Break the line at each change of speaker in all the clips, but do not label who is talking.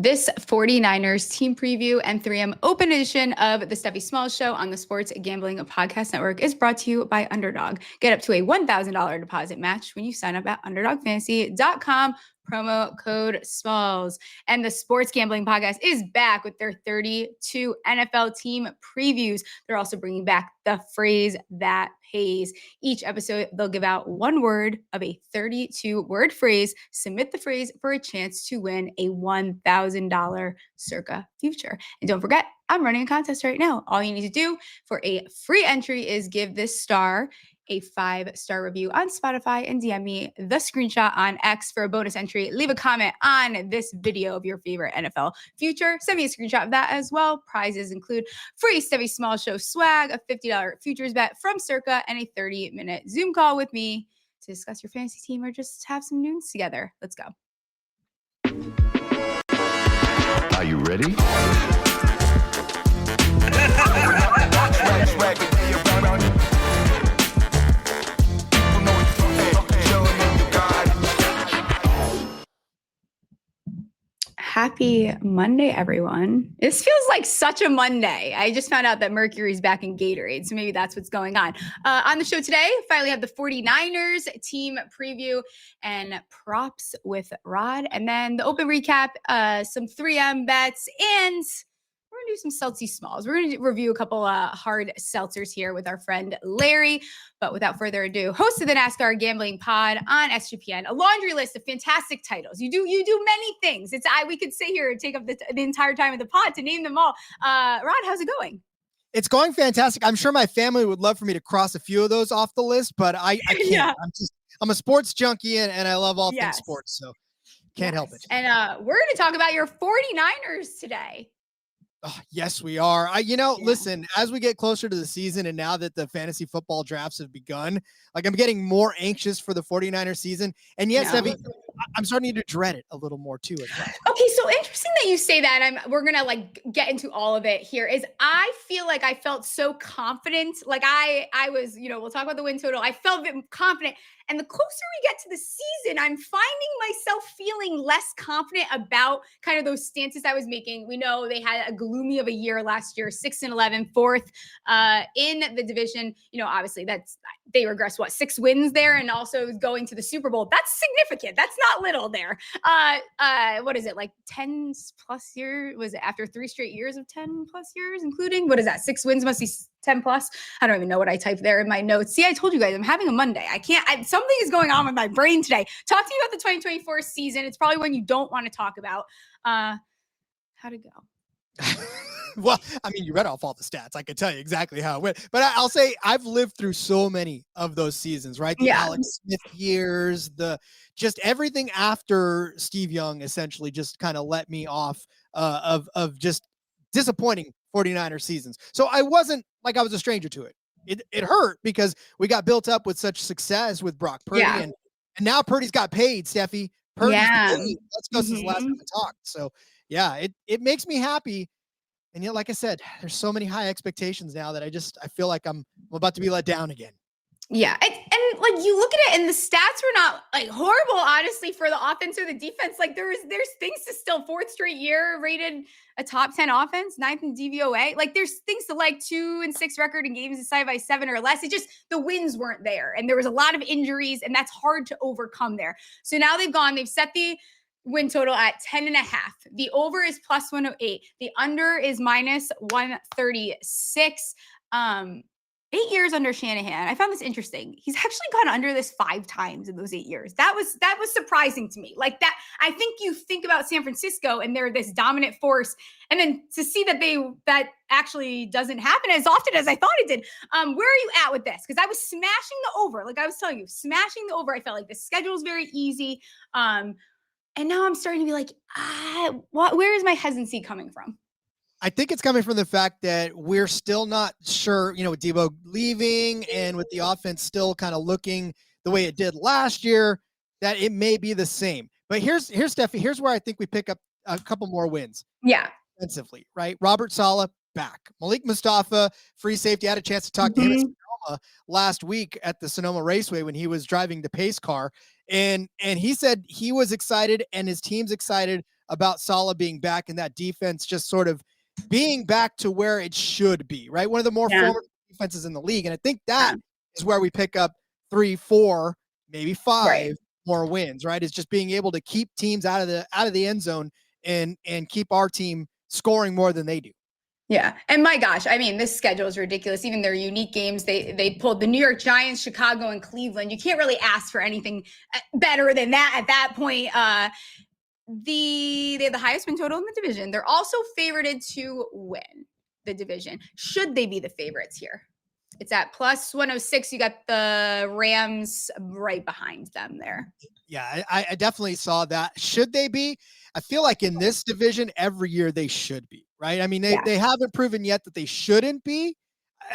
This 49ers team preview and 3M open edition of the Stephie Smalls Show on the Sports Gambling Podcast Network is brought to you by Underdog. Get up to a $1,000 deposit match when you sign up at UnderdogFantasy.com. Promo code Smalls. And the Sports Gambling Podcast is back with their 32 NFL team previews. They're also bringing back the phrase that pays. Each episode, they'll give out one word of a 32-word phrase. Submit the phrase for a chance to win a $1,000 Circa Future. And don't forget, I'm running a contest right now. All you need to do for a free entry is give this star a 5-star review on Spotify and DM me the screenshot on X for a bonus entry. Leave a comment on this video of your favorite NFL future. Send me a screenshot of that as well. Prizes include free Stephie Smalls Show swag, a $50 futures bet from Circa, and a 30-minute Zoom call with me to discuss your fantasy team or just have some news together. Let's go.
Are you ready?
Happy Monday, everyone. This feels like such a Monday. I just found out that Mercury's back in Gatorade, so maybe that's what's going on. On the show today, finally have the 49ers team preview and props with Rod, and then the open recap, some 3M bets, and we're going to do some Seltzie Smalls. We're going to review a couple hard seltzers here with our friend Larry. But without further ado, host of the NASCAR Gambling Pod on SGPN, a laundry list of fantastic titles. You do many things. We could sit here and take up the entire time of the pod to name them all. Rod, how's it going?
It's going fantastic. I'm sure my family would love for me to cross a few of those off the list, but I can't. Yeah. I'm a sports junkie and I love all things sports, so can't help it.
And we're going to talk about your 49ers today.
Oh, yes, we are. Listen, as we get closer to the season and now that the fantasy football drafts have begun, I'm getting more anxious for the 49er season. And yes, Steffi, I'm starting to dread it a little more too. As well.
Okay, so interesting that you say that. We're going to get into all of it here. I feel like I felt so confident. I was, we'll talk about the win total. I felt confident. And the closer we get to the season, I'm finding myself feeling less confident about kind of those stances I was making. We know they had a gloomy of a year last year, 6-11, fourth in the division. Obviously they regressed 6 wins there, and also going to the Super Bowl. That's significant. That's not little there. What is it, 10 plus years? Was it after 3 straight years of 10 plus years, including, what is that? 6 wins must be 10 plus. I don't even know what I typed there in my notes. See, I told you guys I'm having a Monday. Something is going on with my brain today. Talk to me about the 2024 season. It's probably one you don't want to talk about. How'd it go?
Well, you read off all the stats. I can tell you exactly how it went. But I'll say I've lived through so many of those seasons, right? The Alex Smith years, just everything after Steve Young essentially just kind of let me off of just disappointing 49er seasons. So I wasn't like I was a stranger to it. It hurt because we got built up with such success with Brock Purdy, and now Purdy's got paid, Steffi. Purdy's paid. Let's go since the last time we talked. So yeah, it makes me happy. And yet, like I said, there's so many high expectations now that I feel like I'm about to be let down again.
Yeah. And you look at it and the stats were not horrible, honestly, for the offense or the defense. There's things to still 4th straight year rated a top 10 offense, 9th in DVOA. There's things to 2-6 record in games decided by 7 or less. It just, the wins weren't there. And there was a lot of injuries, and that's hard to overcome there. So now they've set the win total at 10.5. The over is plus 108. The under is minus 136. 8 years under Shanahan. I found this interesting. He's actually gone under this 5 times in those 8 years. That was surprising to me. I think you think about San Francisco and they're this dominant force, and then to see that actually doesn't happen as often as I thought it did. Where are you at with this? Because I was smashing the over. I was telling you, smashing the over. I felt like the schedule is very easy. And now I'm starting to be where is my hesitancy coming from?
I think it's coming from the fact that we're still not sure, with Debo leaving and with the offense still kind of looking the way it did last year, that it may be the same. But here's Steffi. Here's where I think we pick up a couple more wins.
Yeah.
Defensively, right? Robert Saleh back. Malik Mustafa, free safety. I had a chance to talk to him at Sonoma last week at the Sonoma Raceway when he was driving the pace car. And he said he was excited and his team's excited about Saleh being back and that defense just sort of being back to where it should be, right? One of the more formidable defenses in the league. And I think that is where we pick up 3, 4, maybe 5 more wins, right? Is just being able to keep teams out of the end zone and keep our team scoring more than they do.
Yeah. And my gosh, I mean, this schedule is ridiculous. Even their unique games, they pulled the New York Giants, Chicago, and Cleveland. You can't really ask for anything better than that at that point. They have the highest win total in the division. They're also favorited to win the division. Should they be the favorites here? It's at plus 106. You got the Rams right behind them there.
Yeah, I definitely saw that. Should they be? I feel like in this division, every year they should be, right? I mean, they haven't proven yet that they shouldn't be.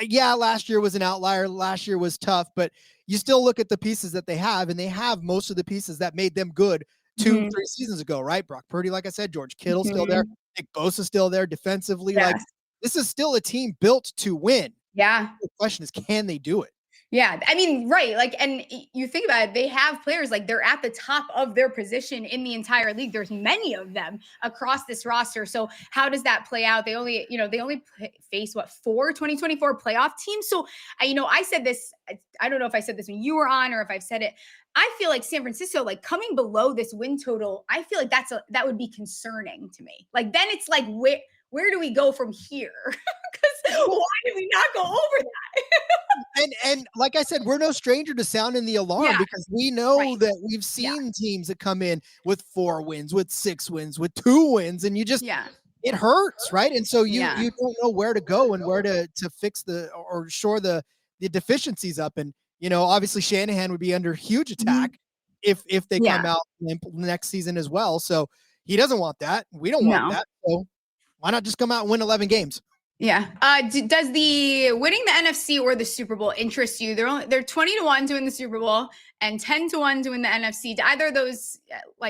Yeah, last year was an outlier. Last year was tough, but you still look at the pieces that they have, and they have most of the pieces that made them good 2-3 seasons ago, right? Brock Purdy, like I said, George Kittle still there. Nick Bosa still there defensively. Like, this is still a team built to win.
Yeah.
The question is, can they do it?
Yeah. I mean, right. Like, and you think about it, they have players like they're at the top of their position in the entire league. There's many of them across this roster. So how does that play out? They only face 4 2024 playoff teams. So, I said this, I don't know if I said this when you were on or if I've said it. I feel like San Francisco, like coming below this win total, I feel like that would be concerning to me. Like, then it's like, where do we go from here? Because why did we not go over that?
and like I said, we're no stranger to sounding the alarm because we know that we've seen teams that come in with 4 wins, with 6 wins, with 2 wins, and you just it hurts, right? And so you don't know where to go and where to fix or shore the deficiencies up. And obviously Shanahan would be under huge attack if they come out next season as well. So he doesn't want that. We don't want that. So why not just come out and win 11 games?
Yeah. Does the winning the NFC or the Super Bowl interest you? They're 20-1 to win the Super Bowl and 10-1 to win the NFC. Do either of those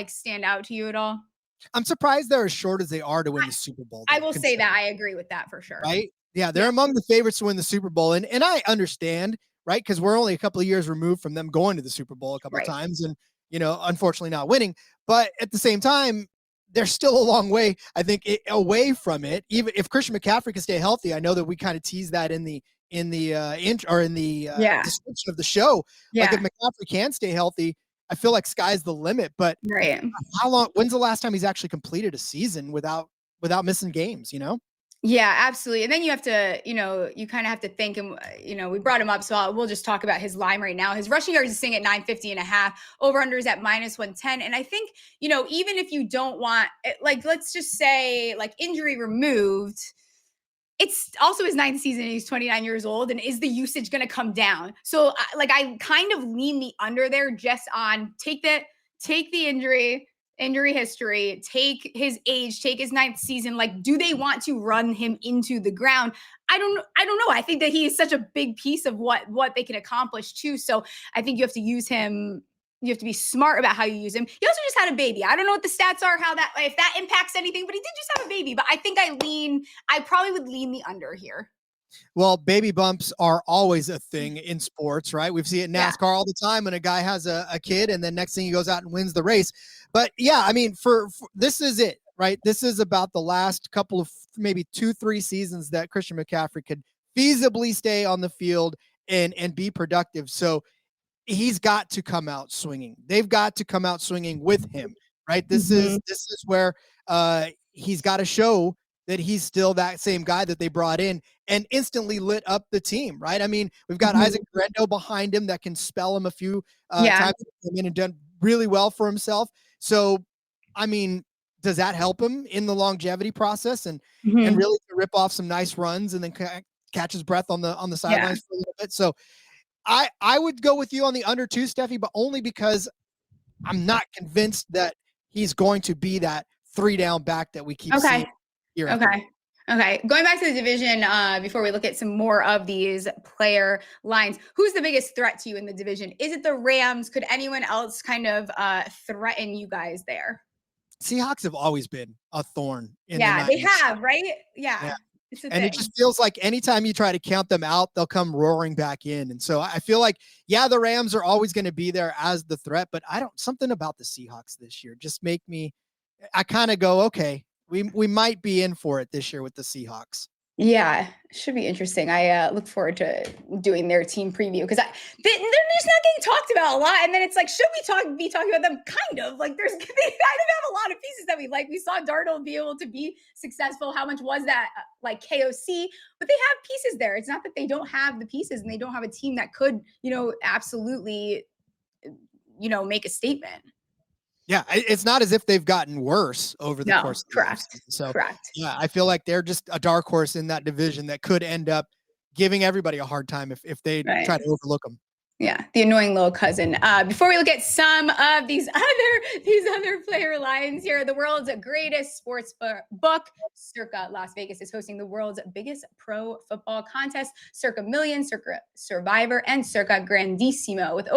stand out to you at all?
I'm surprised they're as short as they are to win the Super Bowl.
I will say that I agree with that for sure.
Right? Yeah, they're among the favorites to win the Super Bowl, and I understand, right? Because we're only a couple of years removed from them going to the Super Bowl a couple of times, and unfortunately not winning. But at the same time, they're still a long way, I think, away from it. Even if Christian McCaffrey can stay healthy, I know that we kind of teased that in the description of the show. Like if McCaffrey can stay healthy, I feel like sky's the limit. But how long? When's the last time he's actually completed a season without missing games?
Yeah, absolutely. And then you have to, you kind of have to think, and, we brought him up, so we'll just talk about his line right now. His rushing yards is sitting at 950.5, over under is at -110. And I think, even if you don't want, let's just say injury removed, it's also his 9th season. And he's 29 years old. And is the usage going to come down? So I kind of lean the under there just on take the injury history, take his age, take his 9th season. Do they want to run him into the ground? I don't know. I think that he is such a big piece of what they can accomplish too. So I think you have to use him. You have to be smart about how you use him. He also just had a baby. I don't know what the stats are, if that impacts anything, but he did just have a baby. But I think I probably would lean the under here.
Well, baby bumps are always a thing in sports, right? We've seen it in NASCAR all the time when a guy has a kid and then next thing he goes out and wins the race. But yeah, I mean, for this is it, right? This is about the last couple of maybe 2-3 seasons that Christian McCaffrey could feasibly stay on the field and be productive. So he's got to come out swinging. They've got to come out swinging with him, right? This is where he's got to show that he's still that same guy that they brought in and instantly lit up the team, right? I mean, we've got Isaac Brendo behind him that can spell him a few times and done really well for himself. So, I mean, does that help him in the longevity process and really rip off some nice runs and then catch his breath on the sidelines for a little bit? So I would go with you on the under 2, Steffi, but only because I'm not convinced that he's going to be that 3-down back that we keep seeing.
Okay. Going back to the division, before we look at some more of these player lines, who's the biggest threat to you in the division? Is it the Rams? Could anyone else kind of threaten you guys there?
Seahawks have always been a thorn in
they have, right? Yeah.
And it just feels like anytime you try to count them out, they'll come roaring back in. And so I feel like, the Rams are always going to be there as the threat, but something about the Seahawks this year just make me I kind of go, okay, we might be in for it this year with the Seahawks.
Yeah, should be interesting. I look forward to doing their team preview because they're just not getting talked about a lot. And then it's like, should we be talking about them? Kind of like they kind of have a lot of pieces that we like. We saw Darnold be able to be successful. How much was that like KOC? But they have pieces there. It's not that they don't have the pieces and they don't have a team that could, absolutely, make a statement.
Yeah, it's not as if they've gotten worse over the course of the season. So,
correct.
Yeah, I feel like they're just a dark horse in that division that could end up giving everybody a hard time if they try to overlook them.
Yeah, the annoying little cousin. Before we look at some of these other player lines here, the world's greatest sports book, Circa Las Vegas, is hosting the world's biggest pro football contest, Circa Million, Circa Survivor, and Circa Grandissimo. With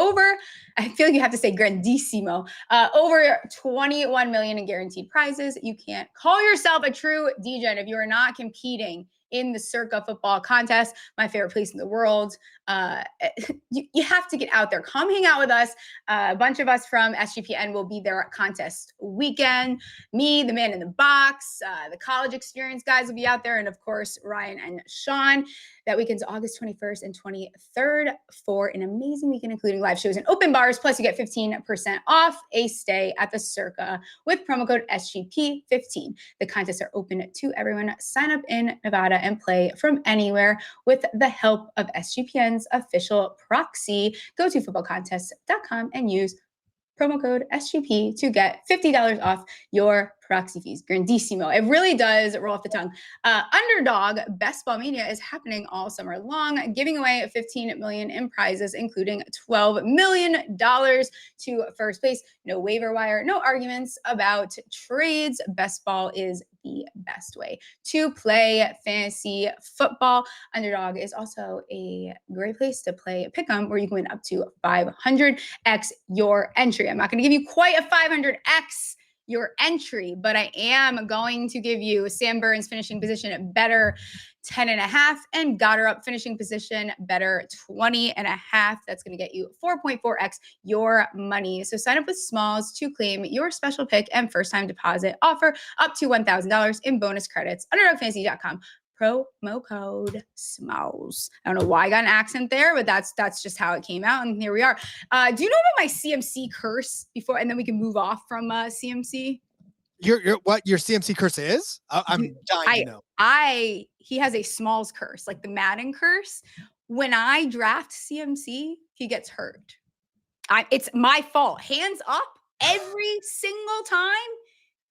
I feel like you have to say Grandissimo, over 21 million in guaranteed prizes. You can't call yourself a true degen if you are not competing in the Circa football contest, my favorite place in the world. You have to get out there. Come hang out with us. A bunch of us from SGPN will be there at contest weekend. Me, the man in the box, the college experience guys will be out there. And of course, Ryan and Sean. That weekend's August 21st and 23rd for an amazing weekend, including live shows and open bars. Plus, you get 15% off a stay at the Circa with promo code SGP15. The contests are open to everyone. Sign up in Nevada and play from anywhere with the help of SGPN's official proxy. Go to footballcontest.com and use promo code SGP to get $50 off your proxy fees. Grandissimo. It really does roll off the tongue. Underdog Best Ball Mania is happening all summer long, giving away $15 million in prizes, including $12 million to first place. No waiver wire, no arguments about trades. Best Ball is the best way to play fantasy football. Underdog is also a great place to play Pick'em, where you can win up to 500x your entry. I'm not going to give you quite a 500x your entry, but I am going to give you Sam Burns finishing position at better 10.5 and Goddard finishing position better 20.5. That's going to get you 4.4x your money. So sign up with Smalls to claim your special pick and first time deposit offer up to $1,000 in bonus credits. UnderdogFantasy.com. Promo code Smalls. I don't know why I got an accent there, but that's just how it came out. And here we are. Do you know about my CMC curse before? And then we can move off from CMC.
What your CMC curse is? I'm dying to know.
He has a Smalls curse, like the Madden curse. When I draft CMC, he gets hurt. It's my fault. Hands up every single time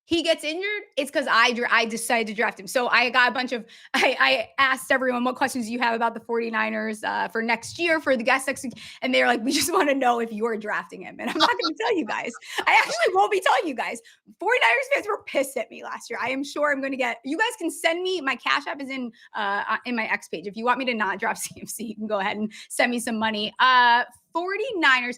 he gets injured, it's because I decided to draft him. So I got a bunch of, I asked everyone, what questions do you have about the 49ers for next year, for the guest next week? And they're like, we just want to know if you're drafting him. And I'm not going to tell you guys. I actually won't be telling you guys. 49ers fans were pissed at me last year. I am sure I'm going to you guys can send me, my Cash App is in my X page. If you want me to not draft CMC, you can go ahead and send me some money. 49ers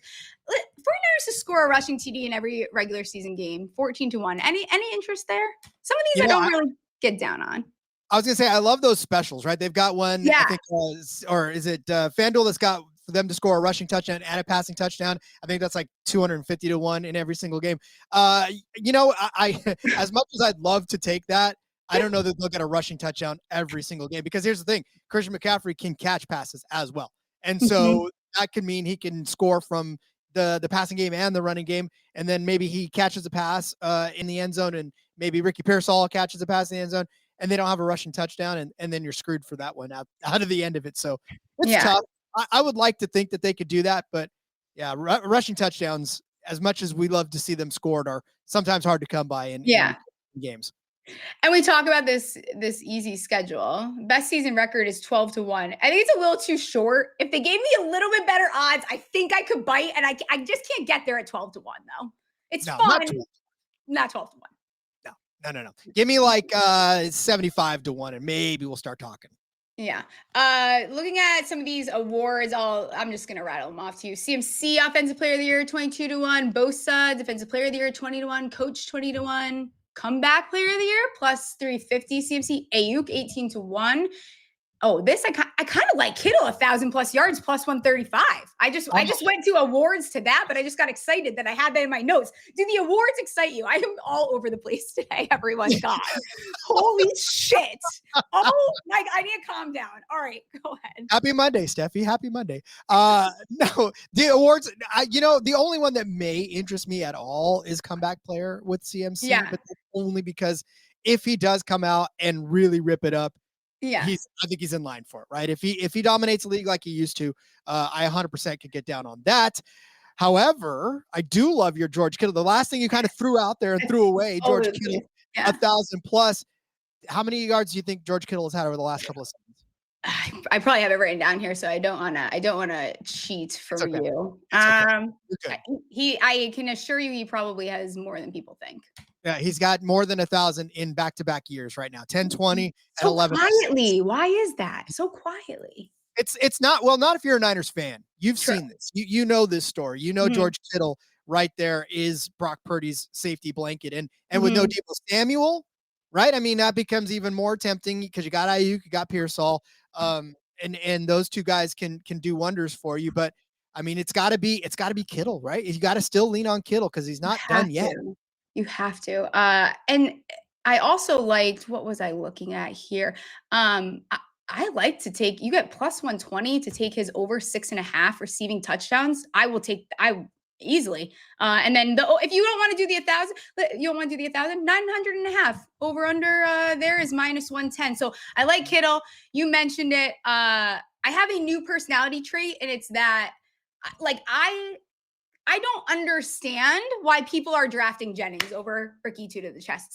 to score a rushing TD in every regular season game, 14-1. Any interest there? Some of these I don't really get down on.
I was gonna say I love those specials, right? They've got one, I think, or is it FanDuel that's got for them to score a rushing touchdown and a passing touchdown? I think that's like 250-1 in every single game. I as much as I'd love to take that, I don't know that they'll get a rushing touchdown every single game, because here's the thing: Christian McCaffrey can catch passes as well, and so that could mean he can score from the passing game and the running game, and then maybe he catches a pass in the end zone, and maybe Ricky Pearsall catches a pass in the end zone, and they don't have a rushing touchdown, and then you're screwed for that one out of the end of it. So it's tough. I would like to think that they could do that, but yeah, rushing touchdowns, as much as we love to see them scored, are sometimes hard to come by in games.
And we talk about this easy schedule. Best season record is 12-1. I think it's a little too short. If they gave me a little bit better odds, I think I could bite, and I just can't get there at 12-1 though. It's fun. Not 12-1.
No. Give me like 75-1, and maybe we'll start talking.
Yeah. Looking at some of these awards, I'm just gonna rattle them off to you. CMC Offensive Player of the Year 22-1. Bosa Defensive Player of the Year 20-1. Coach 20-1. Comeback Player of the Year plus 350. CMC Ayuk 18-1. this I kind of like Kittle 1,000+ yards plus 135. I just went to awards to that, but I just got excited that I had that in my notes. Do the awards excite you? I am all over the place today. Everyone, God, holy shit! Oh my, I need to calm down. All right, go ahead.
Happy Monday, Steffi. Happy Monday. No, the awards. The only one that may interest me at all is comeback player with CMC, but only because if he does come out and really rip it up.
Yeah,
I think he's in line for it, right? If he dominates the league like he used to, I 100% could get down on that. However, I do love your George Kittle. The last thing you kind of threw out there and threw away, George Kittle, 1,000+. How many yards do you think George Kittle has had over the last couple of seasons?
I probably have it written down here, so I don't wanna cheat for you.
Okay.
I can assure you, he probably has more than people think.
Yeah, he's got more than 1,000 in back-to-back years right now. 10, 20,
so
and 11.
Quietly. Why is that? So quietly.
It's not if you're a Niners fan. You've seen this. You know this story. You know George Kittle right there is Brock Purdy's safety blanket. And with no Deebo Samuel, right? I mean, that becomes even more tempting because you got Ayuk, you got Pearsall. And those two guys can do wonders for you. But I mean, it's gotta be Kittle, right? You gotta still lean on Kittle because he's not done yet.
You have to. And I also liked, what was I looking at here? I like to take, you get plus 120 to take his over 6.5 receiving touchdowns. I easily. And then if you don't want to do the 1,000, you don't want to do the 1,000, 900.5 over under there is minus 110. So I like Kittle. You mentioned it. I have a new personality trait, and it's that I don't understand why people are drafting Jennings over Ricky 2 to the chest.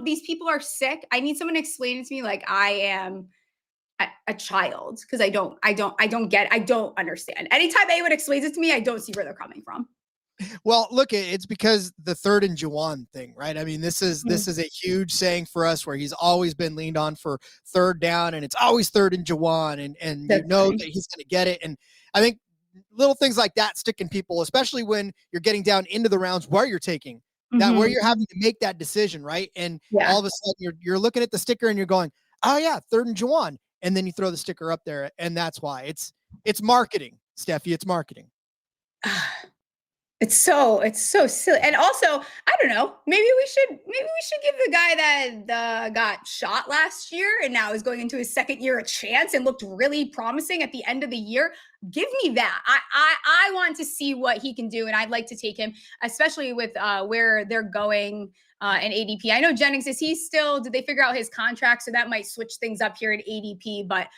These people are sick. I need someone to explain it to me like I am a child, because I don't understand. Anytime anyone explains it to me, I don't see where they're coming from.
Well, look, it's because the 3rd and Juwan thing, right? I mean, this is a huge saying for us where he's always been leaned on for 3rd down, and it's always 3rd and Juwan, and you know that he's going to get it. And I think little things like that stick in people, especially when you're getting down into the rounds where you're taking that, where you're having to make that decision, right? And all of a sudden you're looking at the sticker and you're going, oh yeah, 3rd and Juwan. And then you throw the sticker up there, and that's why it's marketing, Steffi. It's marketing.
It's so silly. And also, I don't know, maybe we should give the guy that got shot last year and now is going into his 2nd year a chance and looked really promising at the end of the year. Give me that. I want to see what he can do, and I'd like to take him, especially with where they're going in ADP. I know Jennings, did they figure out his contract? So that might switch things up here at ADP, but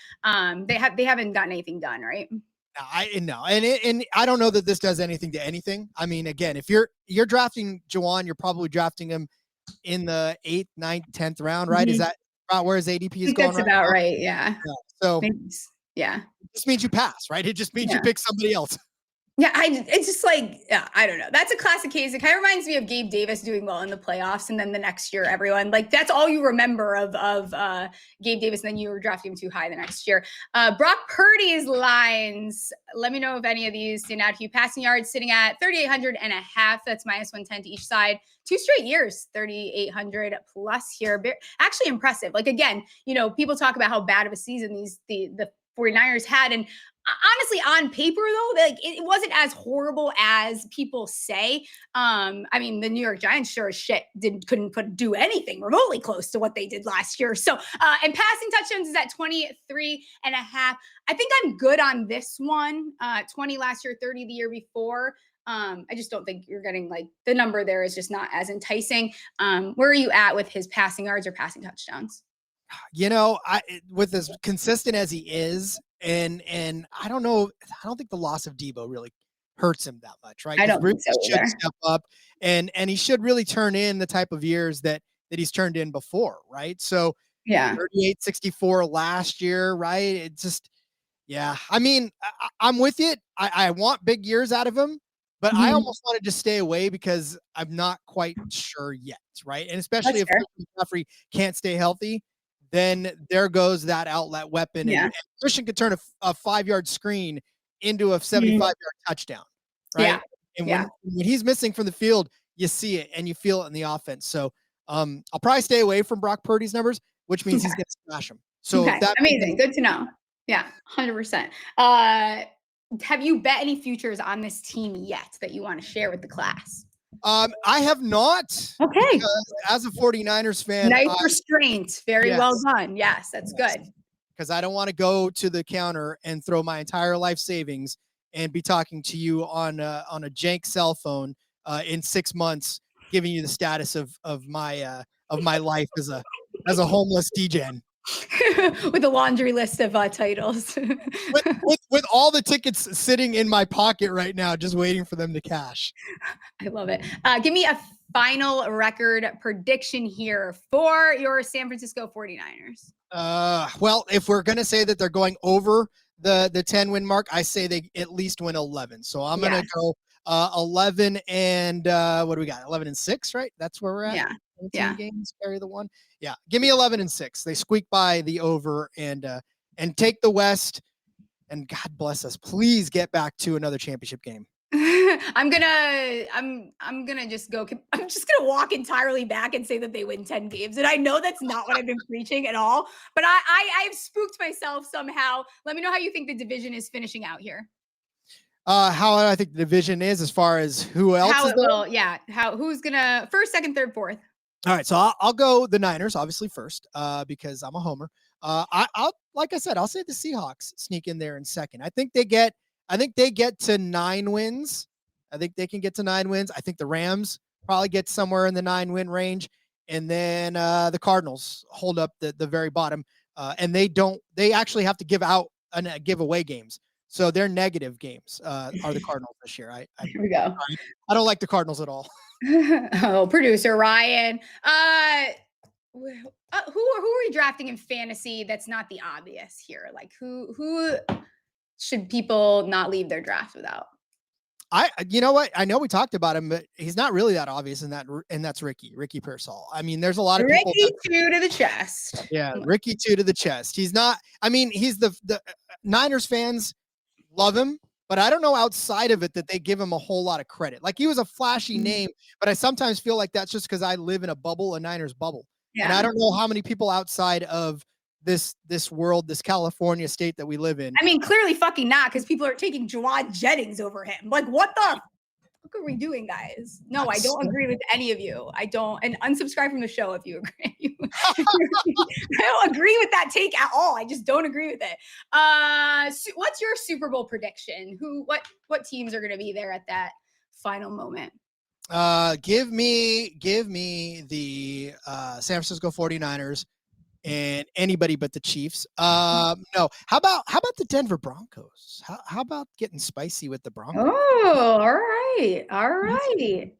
they haven't gotten anything done, right?
And I don't know that this does anything to anything. I mean, again, if you're drafting Juwan, you're probably drafting him in the 8th, 9th, 10th round, right? Is that about where his ADP is going?
That's about right. Yeah.
So
yeah,
it just means you pass, right? It just means you pick somebody else.
Yeah, it's just I don't know. That's a classic case. It kind of reminds me of Gabe Davis doing well in the playoffs, and then the next year, everyone that's all you remember of Gabe Davis, and then you were drafting him too high the next year. Brock Purdy's lines. Let me know if any of these stand out to you. Passing yards sitting at 3,800.5. That's minus 110 to each side. 2 straight years, 3,800 plus here. Actually impressive. Again, people talk about how bad of a season the 49ers had, and honestly, on paper though, it wasn't as horrible as people say. I mean, the New York Giants sure as shit couldn't do anything remotely close to what they did last year. So, and passing touchdowns is at 23.5. I think I'm good on this one. 20 last year, 30 the year before. I just don't think you're getting the number there is just not as enticing. Where are you at with his passing yards or passing touchdowns?
With as consistent as he is, and I don't know, I don't think the loss of Deebo really hurts him that much, right?
I don't think so
either. Should step up, and he should really turn in the type of years that he's turned in before, right? So 38-64 last year, right? It just, I mean, I'm with it. I want big years out of him, but I almost want to just stay away because I'm not quite sure yet, right? And especially if McCaffrey can't stay healthy, then there goes that outlet weapon. And Christian could turn a 5-yard screen into a 75-yard touchdown, right?
Yeah.
And when he's missing from the field, you see it and you feel it in the offense. So I'll probably stay away from Brock Purdy's numbers, which means he's going to smash them. So
okay.
that
Amazing. Good to know. Yeah, 100%. Have you bet any futures on this team yet that you want to share with the class?
I have not.
Okay.
Because as a 49ers fan,
Nice restraint. Very well done. Yes, that's good.
Because I don't want to go to the counter and throw my entire life savings and be talking to you on a jank cell phone in 6 months, giving you the status of my life as a homeless DJen.
With a laundry list of titles.
with all the tickets sitting in my pocket right now, just waiting for them to cash.
I love it. Give me a final record prediction here for your San Francisco 49ers.
Well, if we're going to say that they're going over the 10-win mark, I say they at least win 11. So I'm going to go 11 and what do we got? 11-6, right? That's where we're at.
Yeah.
17 games, carry the one. Yeah. Give me 11-6. They squeak by the over and take the West. And God bless us. Please get back to another championship game.
I'm gonna just gonna walk entirely back and say that they win 10 games. And I know that's not what I've been preaching at all, but I've spooked myself somehow. Let me know how you think the division is finishing out here.
How I think the division is as far as who else
how
is
it
there?
will, yeah. Who's gonna first, second, third, fourth?
All right, so I'll go the Niners, obviously first, because I'm a homer. I'll like I said, I'll say the Seahawks sneak in there in second. I think they get to 9 wins. I think they can get to 9 wins. I think the Rams probably get somewhere in the 9-win range, and then the Cardinals hold up the very bottom. And they actually have to give away games. So their negative games are the Cardinals this year.
Here we go.
I don't like the Cardinals at all.
Oh, producer Ryan. Who are we drafting in fantasy that's not the obvious here? Like who should people not leave their draft without?
You know what? I know we talked about him, but he's not really that obvious and that's Ricky Pearsall. I mean, there's a lot of people.
Ricky 2 to the chest.
Yeah, Ricky 2 to the chest. He's not. I mean, he's the Niners fans love him, but I don't know outside of it that they give him a whole lot of credit. Like he was a flashy name, but I sometimes feel like that's just because I live in a Niners bubble. Yeah. And I don't know how many people outside of this world, this California state that we live in.
I mean, clearly fucking not, because people are taking Jawad Jennings over him. Like, what the fuck are we doing, guys? No, I don't agree with any of you. I don't, and unsubscribe from the show if you agree. I don't agree with that take at all. I just don't agree with it. What's your Super Bowl prediction? What teams are going to be there at that final moment?
Give me the San Francisco 49ers and anybody but the Chiefs. No. How about the Denver Broncos? How about getting spicy with the Broncos?
Oh, all right.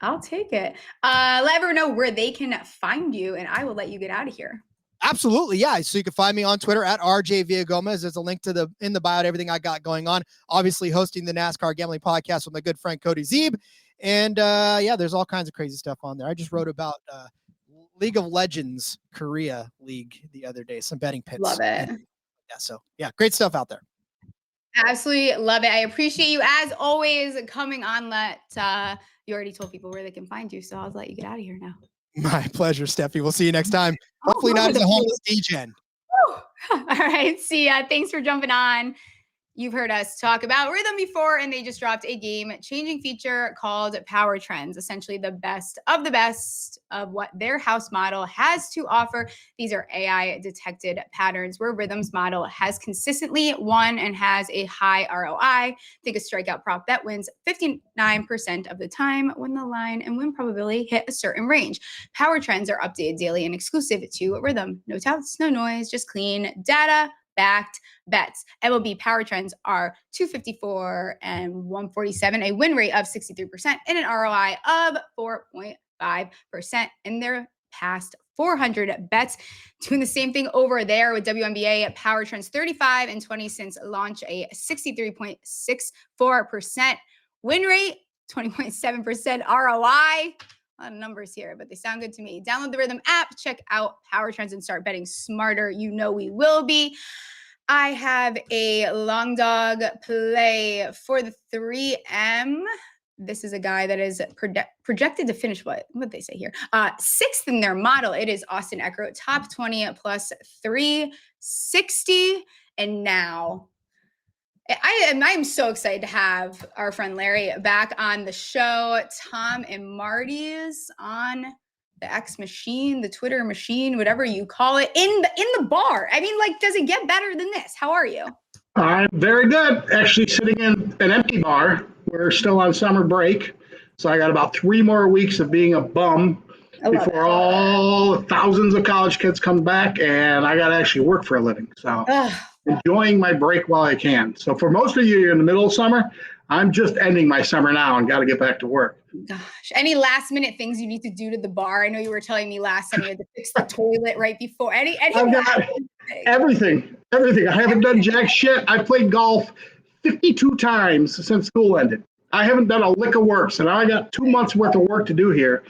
I'll take it. Let everyone know where they can find you, and I will let you get out of here.
Absolutely. Yeah. So you can find me on Twitter at RJ Villagomez. There's a link in the bio to everything I got going on. Obviously hosting the NASCAR gambling podcast with my good friend Cody Zeeb. And there's all kinds of crazy stuff on there. I just wrote about League of Legends Korea League the other day, some betting pits.
Love it.
Great stuff out there.
Absolutely love it. I appreciate you as always coming on. You already told people where they can find you, so I'll let you get out of here now.
My pleasure, Steffi. We'll see you next time. Hopefully not as a homeless DJen.
All right. See ya. Thanks for jumping on. You've heard us talk about Rhythm before, and they just dropped a game-changing feature called Power Trends, essentially the best of what their house model has to offer. These are AI-detected patterns where Rhythm's model has consistently won and has a high ROI. Think a strikeout prop that wins 59% of the time when the line and win probability hit a certain range. Power Trends are updated daily and exclusive to Rhythm. No touts, no noise, just clean data backed bets. MLB Power Trends are 254 and 147, a win rate of 63% and an ROI of 4.5% in their past 400 bets. Doing the same thing over there with WNBA Power Trends 35 and 20 since launch, a 63.64% win rate, 20.7% ROI. A lot of numbers here, but they sound good to me. Download the Rhythm app, check out Power Trends, and start betting smarter. You know we will be. I have a long dog play for the 3M this is a guy that is projected to finish what they say here, 6th in their model. It is Austin Eckroat, top 20 plus 360. And now I'm so excited to have our friend Larry back on the show. Tom and Marty's on the X machine, the Twitter machine, whatever you call it, in the bar. I mean, like, does it get better than this? How are you?
I'm very good. Actually sitting in an empty bar. We're still on summer break. So I got about 3 more weeks of being a bum before all thousands of college kids come back, and I got to actually work for a living. So enjoying my break while I can. So for most of you, you're in the middle of summer. I'm just ending my summer now and got to get back to work.
Gosh, any last minute things you need to do to the bar? I know you were telling me last time you had to fix the toilet right before. I've got
everything. I haven't done jack shit. I've played golf 52 times since school ended. I haven't done a lick of work. So now I got 2 months worth of work to do here,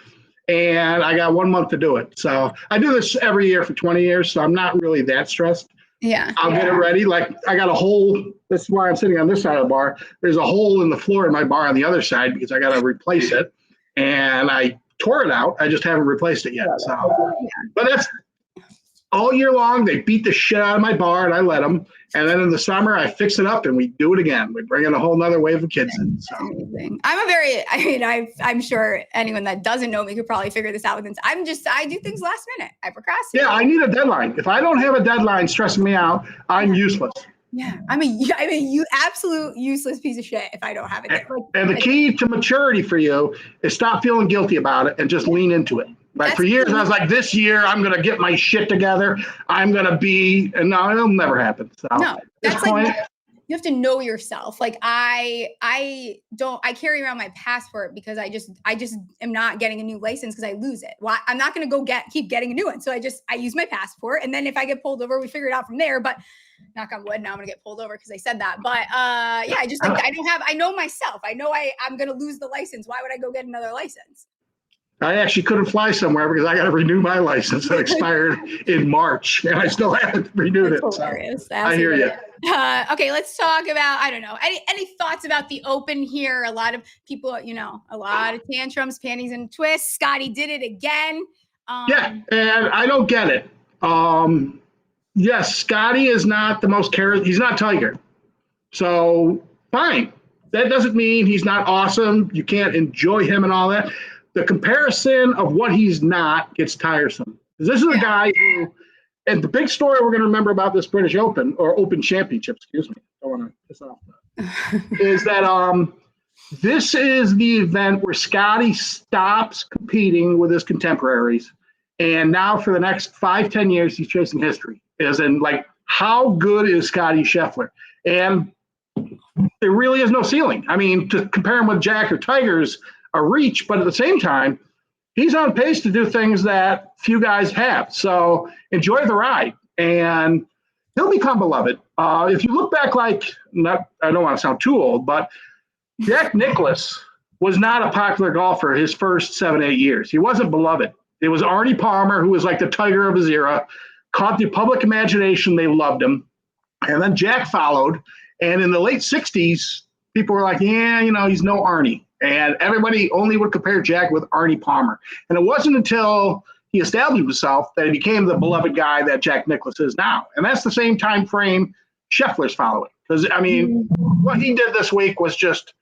and I got 1 month to do it. So I do this every year for 20 years, so I'm not really that stressed.
Yeah.
I'll get it ready. Like, I got a hole. That's why I'm sitting on this side of the bar. There's a hole in the floor in my bar on the other side because I got to replace it. And I tore it out. I just haven't replaced it yet. So, but that's all year long. They beat the shit out of my bar, and I let them. And then in the summer, I fix it up and we do it again. We bring in a whole nother wave of kids in. So.
Amazing. I'm sure anyone that doesn't know me could probably figure this out within. I do things last minute. I procrastinate.
Yeah, I need a deadline. If I don't have a deadline stressing me out, I'm useless.
Yeah, I'm a absolute useless piece of shit if I don't have it.
And the key to maturity for you is stop feeling guilty about it and just lean into it. Like, for years, I was like, this year, I'm going to get my shit together. I'm going to be, and no, it'll never happen. So
no, that's like, you have to know yourself. Like, I carry around my passport because I just am not getting a new license because I lose it. Well, I'm not going to keep getting a new one. So I use my passport. And then if I get pulled over, we figure it out from there. But knock on wood, now I'm going to get pulled over because I said that. But yeah, I know myself. I know I'm going to lose the license. Why would I go get another license?
I actually couldn't fly somewhere because I got to renew my license that expired in March, and I still haven't renewed it.
Hilarious.
So I hear you.
Okay, let's talk about, I don't know, any thoughts about the Open here? A lot of people, a lot of tantrums, panties and twists. Scottie did it again.
Yeah, and I don't get it. Yes, Scottie is not the most he's not Tiger. So fine. That doesn't mean he's not awesome. You can't enjoy him and all that. The comparison of what he's not gets tiresome. This is a guy who, and the big story we're going to remember about this British Open, or Open Championship, excuse me, I don't want to piss off that, is that this is the event where Scottie stops competing with his contemporaries, and now for the next 5-10 years, he's chasing history. As in, like, how good is Scottie Scheffler? And there really is no ceiling. I mean, to compare him with Jack or Tiger's a reach, but at the same time, he's on pace to do things that few guys have. So enjoy the ride, and he'll become beloved. If you look back, I don't want to sound too old, but Jack Nicklaus was not a popular golfer his first 7-8 years. He wasn't beloved. It was Arnie Palmer, who was like the Tiger of his era, caught the public imagination. They loved him. And then Jack followed. And in the late 60s, people were like, yeah, he's no Arnie. And everybody only would compare Jack with Arnie Palmer. And it wasn't until he established himself that he became the beloved guy that Jack Nicklaus is now. And that's the same time frame Scheffler's following. Because, I mean, what he did this week was just,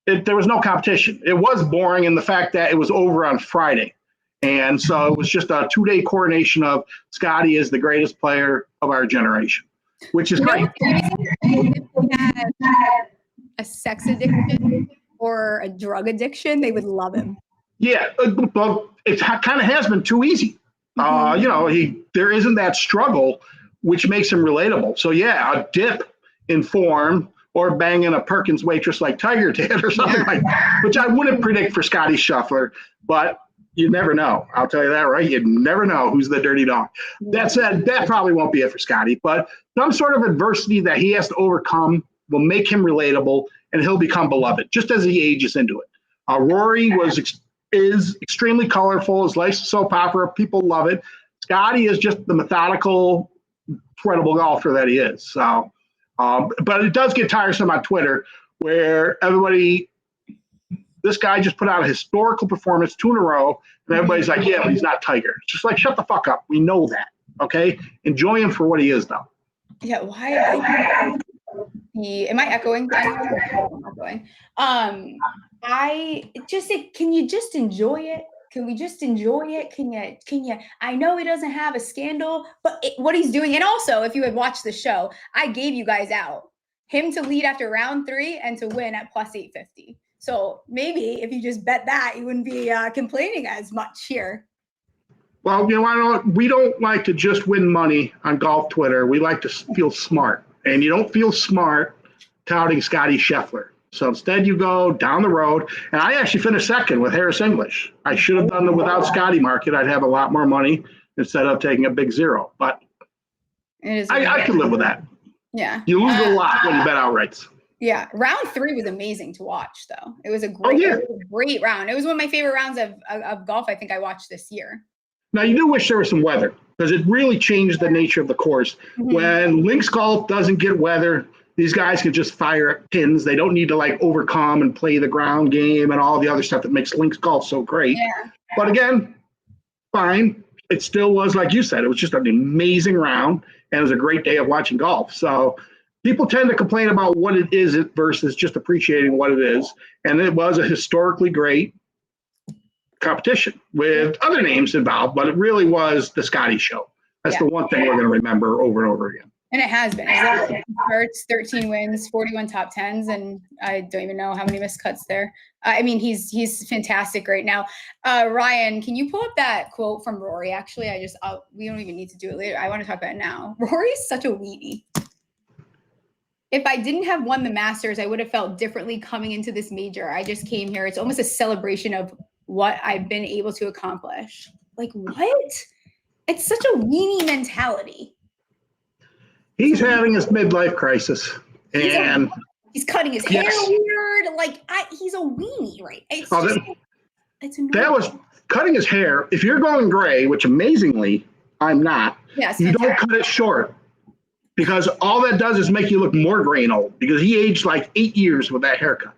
there was no competition. It was boring in the fact that it was over on Friday. And so it was just a 2-day coronation of Scottie is the greatest player of our generation, which is great.
A sex addiction or a drug addiction, they would love him.
Yeah, well, it kind of has been too easy. There isn't that struggle, which makes him relatable. So yeah, a dip in form or banging a Perkins waitress like Tiger did or something like that, which I wouldn't predict for Scottie Scheffler, but you never know. I'll tell you that, right? You never know who's the dirty dog. That said, that probably won't be it for Scottie, but some sort of adversity that he has to overcome will make him relatable, and he'll become beloved just as he ages into it. Rory is extremely colorful. His life's a soap opera. People love it. Scottie is just the methodical, incredible golfer that he is. So, but it does get tiresome on Twitter where everybody This guy just put out a historical performance 2 in a row, and everybody's like, yeah, but he's not Tiger. It's just like, shut the fuck up. We know that, okay? Enjoy him for what he is, though.
Yeah, why? Am I echoing? I'm echoing. Can you just enjoy it? Can we just enjoy it? Can you, I know he doesn't have a scandal, but what he's doing, and also if you had watched the show, I gave you guys out him to lead after round 3 and to win at plus 850. So maybe if you just bet that, you wouldn't be complaining as much here.
Well, you know, we don't like to just win money on golf Twitter. We like to feel smart. And you don't feel smart touting Scottie Scheffler. So instead you go down the road. And I actually finished second with Harris English. I should have done the without Scottie market. I'd have a lot more money instead of taking a big zero. But I can live with that.
Yeah.
You lose a lot when you bet outrights.
Yeah. Round 3 was amazing to watch, though. It was a great round. It was one of my favorite rounds of golf I think I watched this year.
Now, you do wish there was some weather because it really changed the nature of the course. Mm-hmm. When links golf doesn't get weather, these guys can just fire at pins. They don't need to like overcome and play the ground game and all the other stuff that makes links golf so great. Yeah. But again, fine. It still was, like you said, it was just an amazing round and it was a great day of watching golf. So people tend to complain about what it is versus just appreciating what it is. And it was a historically great competition with other names involved, but it really was the Scottie show. That's the one thing we're going to remember over and over again.
And it has been. It's 13 wins, 41 top 10s, and I don't even know how many missed cuts there. I mean, he's fantastic right now. Ryan, can you pull up that quote from Rory? Actually, we don't even need to do it later. I want to talk about it now. Rory's such a weenie. If I didn't have won the Masters, I would have felt differently coming into this major. I just came here. It's almost a celebration of what I've been able to accomplish. Like, what? It's such a weenie mentality.
He's having his midlife crisis. And
he's cutting his hair weird. Like, he's a weenie, right? It's
that was cutting his hair. If you're going gray, which amazingly I'm not, you don't cut it short. Because all that does is make you look more gray and old. Because he aged like 8 years with that haircut.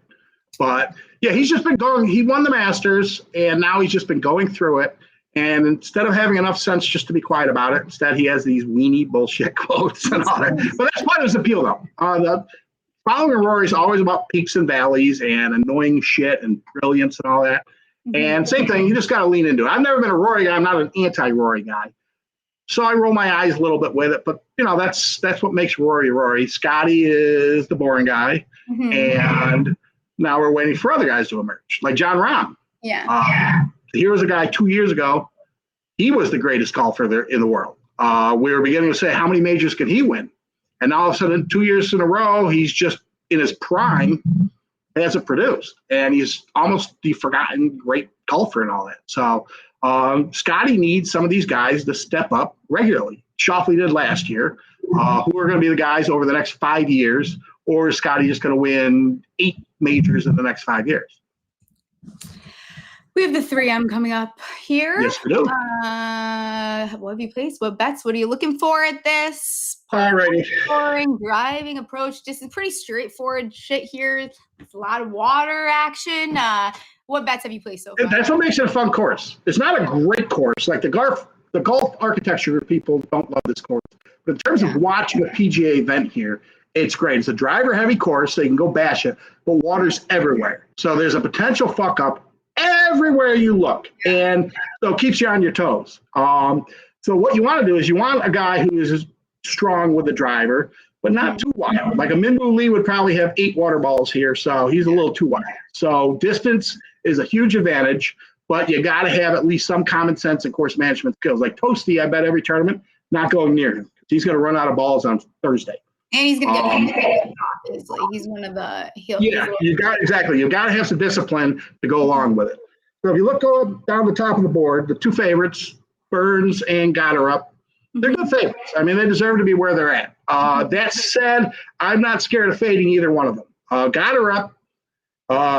But yeah, he's just been going. He won the Masters, and now he's just been going through it. And instead of having enough sense just to be quiet about it, instead he has these weenie bullshit quotes and all that. But that's part of his appeal, though. The following Rory is always about peaks and valleys and annoying shit and brilliance and all that. Mm-hmm. And same thing, you just got to lean into it. I've never been a Rory guy. I'm not an anti-Rory guy. So I roll my eyes a little bit with it. But, you know, that's what makes Rory Rory. Scottie is the boring guy. Mm-hmm. And now we're waiting for other guys to emerge, like Jon Rahm.
Yeah.
Here was a guy 2 years ago. He was the greatest golfer there in the world. We were beginning to say, how many majors can he win? And all of a sudden, 2 years in a row, he's just in his prime, hasn't produced. And he's almost the forgotten great golfer and all that. So Scottie needs some of these guys to step up regularly. Schauffele did last year. Who are going to be the guys over the next 5 years? Or is Scottie just going to win 8 majors in the next 5 years?
We have the 3M coming up here.
Yes, we do.
What have you placed? What bets? What are you looking for at this?
Alrighty.
Scoring, driving approach. Just pretty straightforward shit here. It's a lot of water action. What bets have you placed so far?
That's what makes it a fun course. It's not a great course. Like the golf architecture, people don't love this course. But in terms of watching a PGA event here, it's great. It's a driver-heavy course, so you can go bash it, but water's everywhere. So there's a potential fuck-up everywhere you look, and so it keeps you on your toes. So what you want to do is you want a guy who is strong with the driver, but not too wild. Like a Minwoo Lee would probably have 8 water balls here, so he's a little too wild. So distance is a huge advantage, but you got to have at least some common sense and course management skills. Like Toasty, I bet every tournament, not going near him. He's going to run out of balls on Thursday.
And he's going to get obviously. He's one of the
you got to have some discipline to go along with it. So if you look down the top of the board, the 2 favorites, Burns and Gotterup, they're good favorites. I mean, they deserve to be where they're at. That said, I'm not scared of fading either one of them. Gotterup,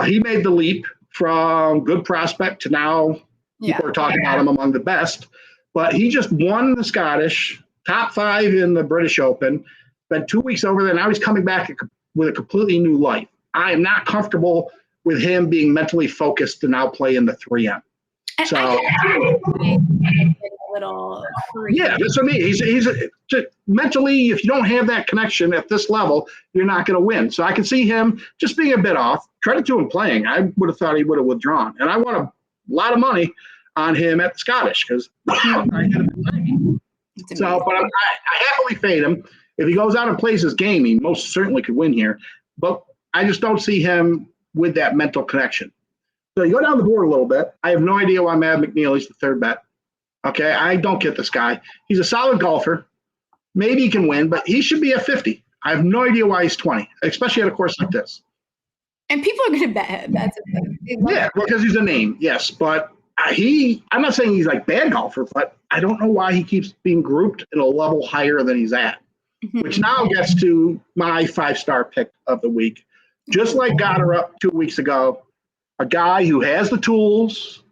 he made the leap from good prospect to now people are talking about him among the best. But he just won the Scottish, top 5 in the British Open. Spent 2 weeks over there. Now he's coming back with a completely new life. I am not comfortable with him being mentally focused to now play in the 3M. So
a little
yeah, that's what I mean. He's just mentally, if you don't have that connection at this level, you're not going to win. So I can see him just being a bit off. Credit to him playing. I would have thought he would have withdrawn. And I won a lot of money on him at the Scottish because I hit him. So, but I happily fade him. If he goes out and plays his game, he most certainly could win here. But I just don't see him with that mental connection. So you go down the board a little bit. I have no idea why Matt McNeely's the third bet. Okay, I don't get this guy. He's a solid golfer. Maybe he can win, but he should be at 50. I have no idea why he's 20, especially at a course like this.
And people are going to bet him. That's a thing.
Yeah, because he's a name, yes. But I'm not saying he's like bad golfer, but I don't know why he keeps being grouped in a level higher than he's at, which now gets to my 5-star pick of the week. Just like got her up 2 weeks ago, a guy who has the tools,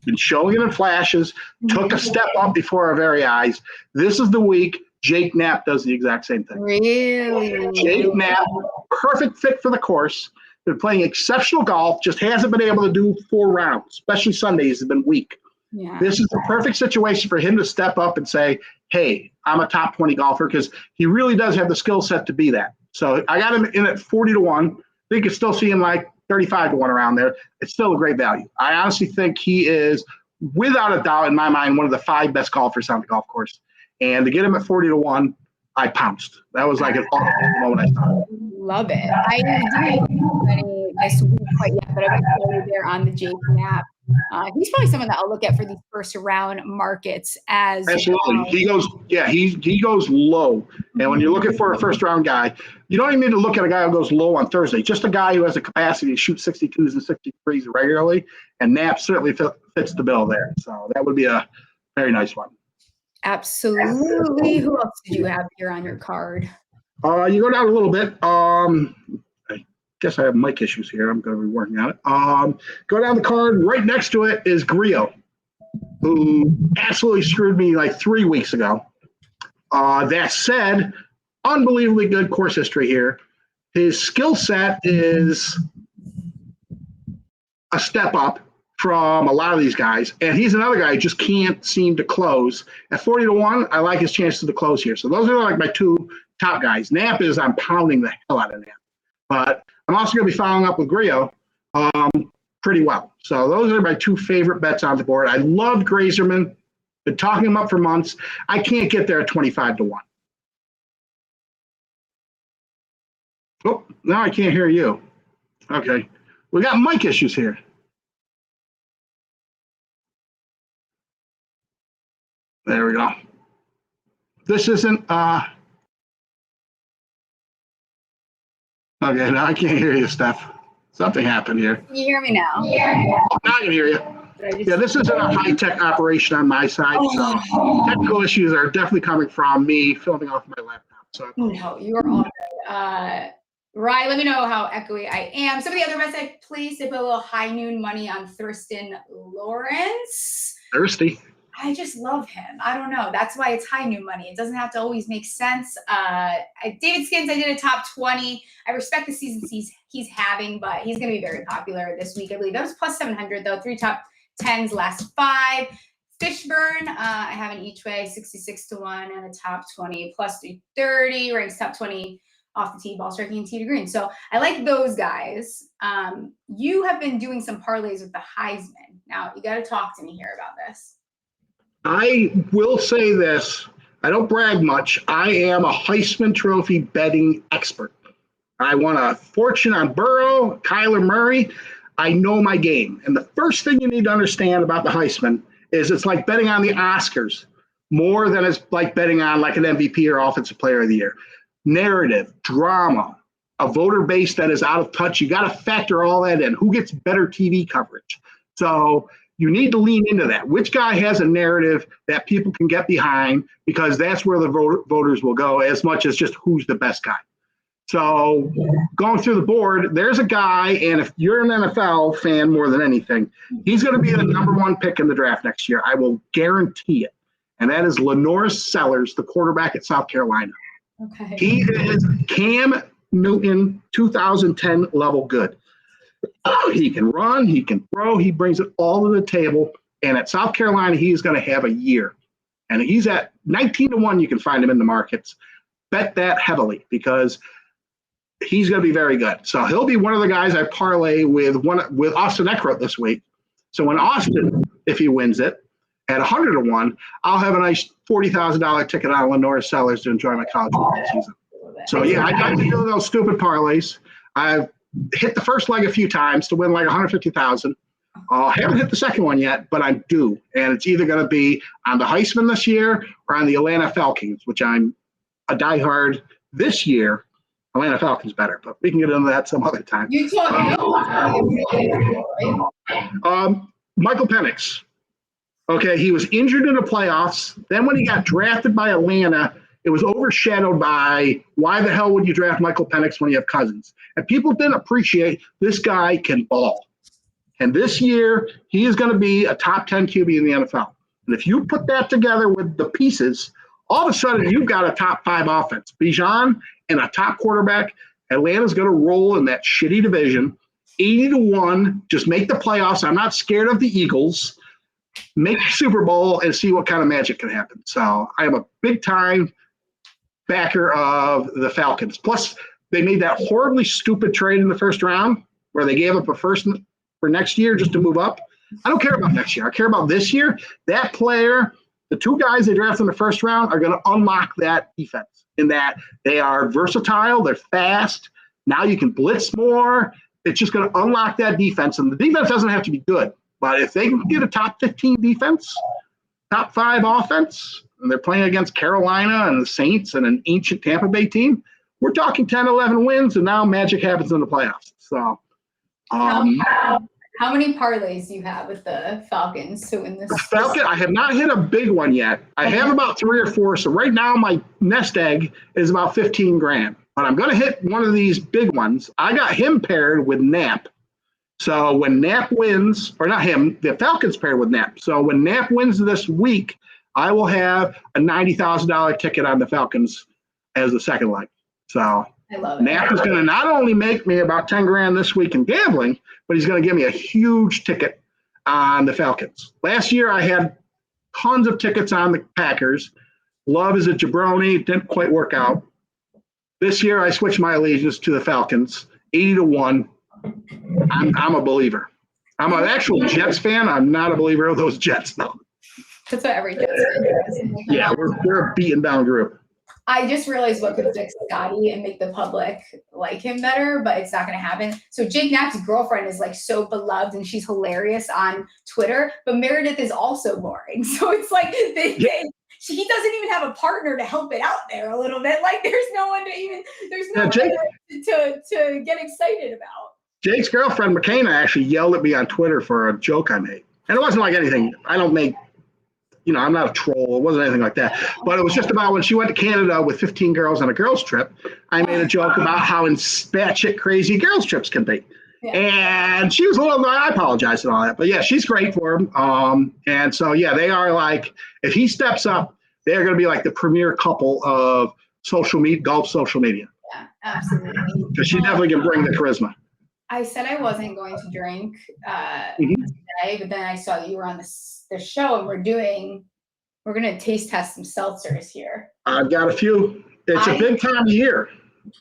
been showing it in flashes, took a step up before our very eyes. This is the week Jake Knapp does the exact same thing.
Really?
Jake Knapp, perfect fit for the course. Been playing exceptional golf, just hasn't been able to do 4 rounds, especially Sundays have been weak.
Yeah.
This is the perfect situation for him to step up and say, hey, I'm a top 20 golfer, because he really does have the skill set to be that. So I got him in at 40-1. I think you still see him like 35-1 around there. It's still a great value. I honestly think he is, without a doubt, in my mind, one of the 5 best golfers on the golf course. And to get him at 40-1, I pounced. That was like an awesome moment I saw.
Love it. I didn't do any this week quite yet, but I've been there on the Jake Knapp. He's probably someone that I'll look at for these first round markets as
absolutely. He goes low. And when you're looking for a first round guy, you don't even need to look at a guy who goes low on Thursday. Just a guy who has the capacity to shoot 62s and 63s regularly. And Knapp certainly fits the bill there. So that would be a very nice one.
Absolutely. Who else did you have here on your card?
You go down a little bit. I guess I have mic issues here. I'm going to be working on it. Go down the card. Right next to it is Grillo, who absolutely screwed me like 3 weeks ago. That said, unbelievably good course history here. His skill set is a step up from a lot of these guys, and he's another guy who just can't seem to close. At 40-1, I like his chances to close here. So those are like my 2 top guys. Knapp is, I'm pounding the hell out of Knapp. But I'm also going to be following up with Grillo pretty well. So those are my 2 favorite bets on the board. I love Grazerman. Been talking him up for months. I can't get there at 25-1. Oh, now I can't hear you. Okay. We got mic issues here. There we go. This isn't okay, now I can't hear you, Steph. Something happened here.
Can you hear me now?
Now I can hear you. Yeah, this isn't a high-tech operation on my side, so technical issues are definitely coming from me filming off my laptop. So
no, you are all good. Ryan, let me know how echoey I am. Some of the other bets I placed, they put a little high noon money on Thurston Lawrence.
thirsty.
I just love him. I don't know. That's why it's high new money. It doesn't have to always make sense. David Skins, I did a top 20. I respect the seasons he's having, but he's going to be very popular this week. I believe that was plus 700 though. 3 top 10s last 5. Fishburne, I have an each way 66-1 and a top 20 plus 330 ranks top 20 off the tee, ball striking, and tee to green. So I like those guys. You have been doing some parlays with the Heisman. Now you got to talk to me here about this.
I will say this. I don't brag much. I am a Heisman Trophy betting expert. I won a fortune on Burrow, Kyler Murray. I know my game. And the first thing you need to understand about the Heisman is it's like betting on the Oscars more than it's like betting on like an MVP or Offensive Player of the Year. Narrative, drama, a voter base that is out of touch. You got to factor all that in. Who gets better TV coverage? So you need to lean into that. Which guy has a narrative that people can get behind, because that's where the voters will go as much as just who's the best guy. So going through the board, there's a guy, and if you're an NFL fan more than anything, he's going to be the #1 pick in the draft next year. I will guarantee it. And that is Lenoris Sellers, the quarterback at South Carolina.
Okay.
He is Cam Newton 2010 level good. He can run, he can throw, he brings it all to the table. And at South Carolina, he's going to have a year. And he's at 19-1. You can find him in the markets. Bet that heavily because he's going to be very good. So he'll be one of the guys I parlay with Austin Eckroat this week. So when Austin, if he wins it at 100-1, I'll have a nice $40,000 ticket on Lenore Sellers to enjoy my college football season. So yeah, I got to do those stupid parlays. I've hit the first leg a few times to win like 150,000. I haven't hit the second one yet, but I'm due. And it's either going to be on the Heisman this year or on the Atlanta Falcons, which I'm a diehard this year. Atlanta Falcons better, but we can get into that some other time.
You told me.
Michael Penix. Okay, he was injured in the playoffs. Then when he got drafted by Atlanta, it was overshadowed by why the hell would you draft Michael Penix when you have Cousins? And people didn't appreciate this guy can ball. And this year, he is going to be a top 10 QB in the NFL. And if you put that together with the pieces, all of a sudden you've got a top 5 offense. Bijan and a top quarterback. Atlanta's going to roll in that shitty division. 80-1, just make the playoffs. I'm not scared of the Eagles. Make the Super Bowl and see what kind of magic can happen. So I am a big-time backer of the Falcons. Plus, they made that horribly stupid trade in the first round where they gave up a first for next year just to move up. I don't care about next year. I care about this year. That player, the 2 guys they drafted in the first round are going to unlock that defense in that they are versatile. They're fast. Now you can blitz more. It's just going to unlock that defense. And the defense doesn't have to be good. But if they can get a top 15 defense, top 5 offense, and they're playing against Carolina and the Saints and an ancient Tampa Bay team, we're talking 10, 11 wins, and now magic happens in the playoffs. So
how many parlays do you have with the Falcons to win this?
Falcon, I have not hit a big one yet. I have about 3 or 4. So right now my nest egg is about 15 grand. But I'm going to hit one of these big ones. I got him paired with Knapp. So when Knapp wins, or not him, the Falcons paired with Knapp. So when Knapp wins this week, I will have a $90,000 ticket on the Falcons as the second leg. So
I love it.
Knapp is going to not only make me about 10 grand this week in gambling, but he's going to give me a huge ticket on the Falcons. Last year, I had tons of tickets on the Packers. Love is a jabroni. Didn't quite work out. This year, I switched my allegiance to the Falcons, 80-1. I'm a believer. I'm an actual Jets fan. I'm not a believer of those Jets, though.
That's what every Jets fan does.
Yeah, we're a beaten down group.
I just realized what could fix Scottie and make the public like him better, but it's not going to happen. So Jake Knapp's girlfriend is like so beloved and she's hilarious on Twitter, but Meredith is also boring. So it's like he doesn't even have a partner to help it out there a little bit. Like there's no one to get excited about.
Jake's girlfriend McKenna actually yelled at me on Twitter for a joke I made, and it wasn't like anything. I don't make. I'm not a troll. It wasn't anything like that. But it was just about when she went to Canada with 15 girls on a girls' trip, I made a joke about how batshit crazy girls' trips can be. Yeah. And she was a little, I apologize and all that. But, yeah, she's great for him. And so, yeah, they are like, if he steps up, they're going to be like the premier couple of golf social media.
Yeah, absolutely.
Because she definitely can bring the charisma.
I said I wasn't going to drink today, but then I saw that you were on the show, and we're going to taste test some seltzers here. I've
got a few. It's a big time of year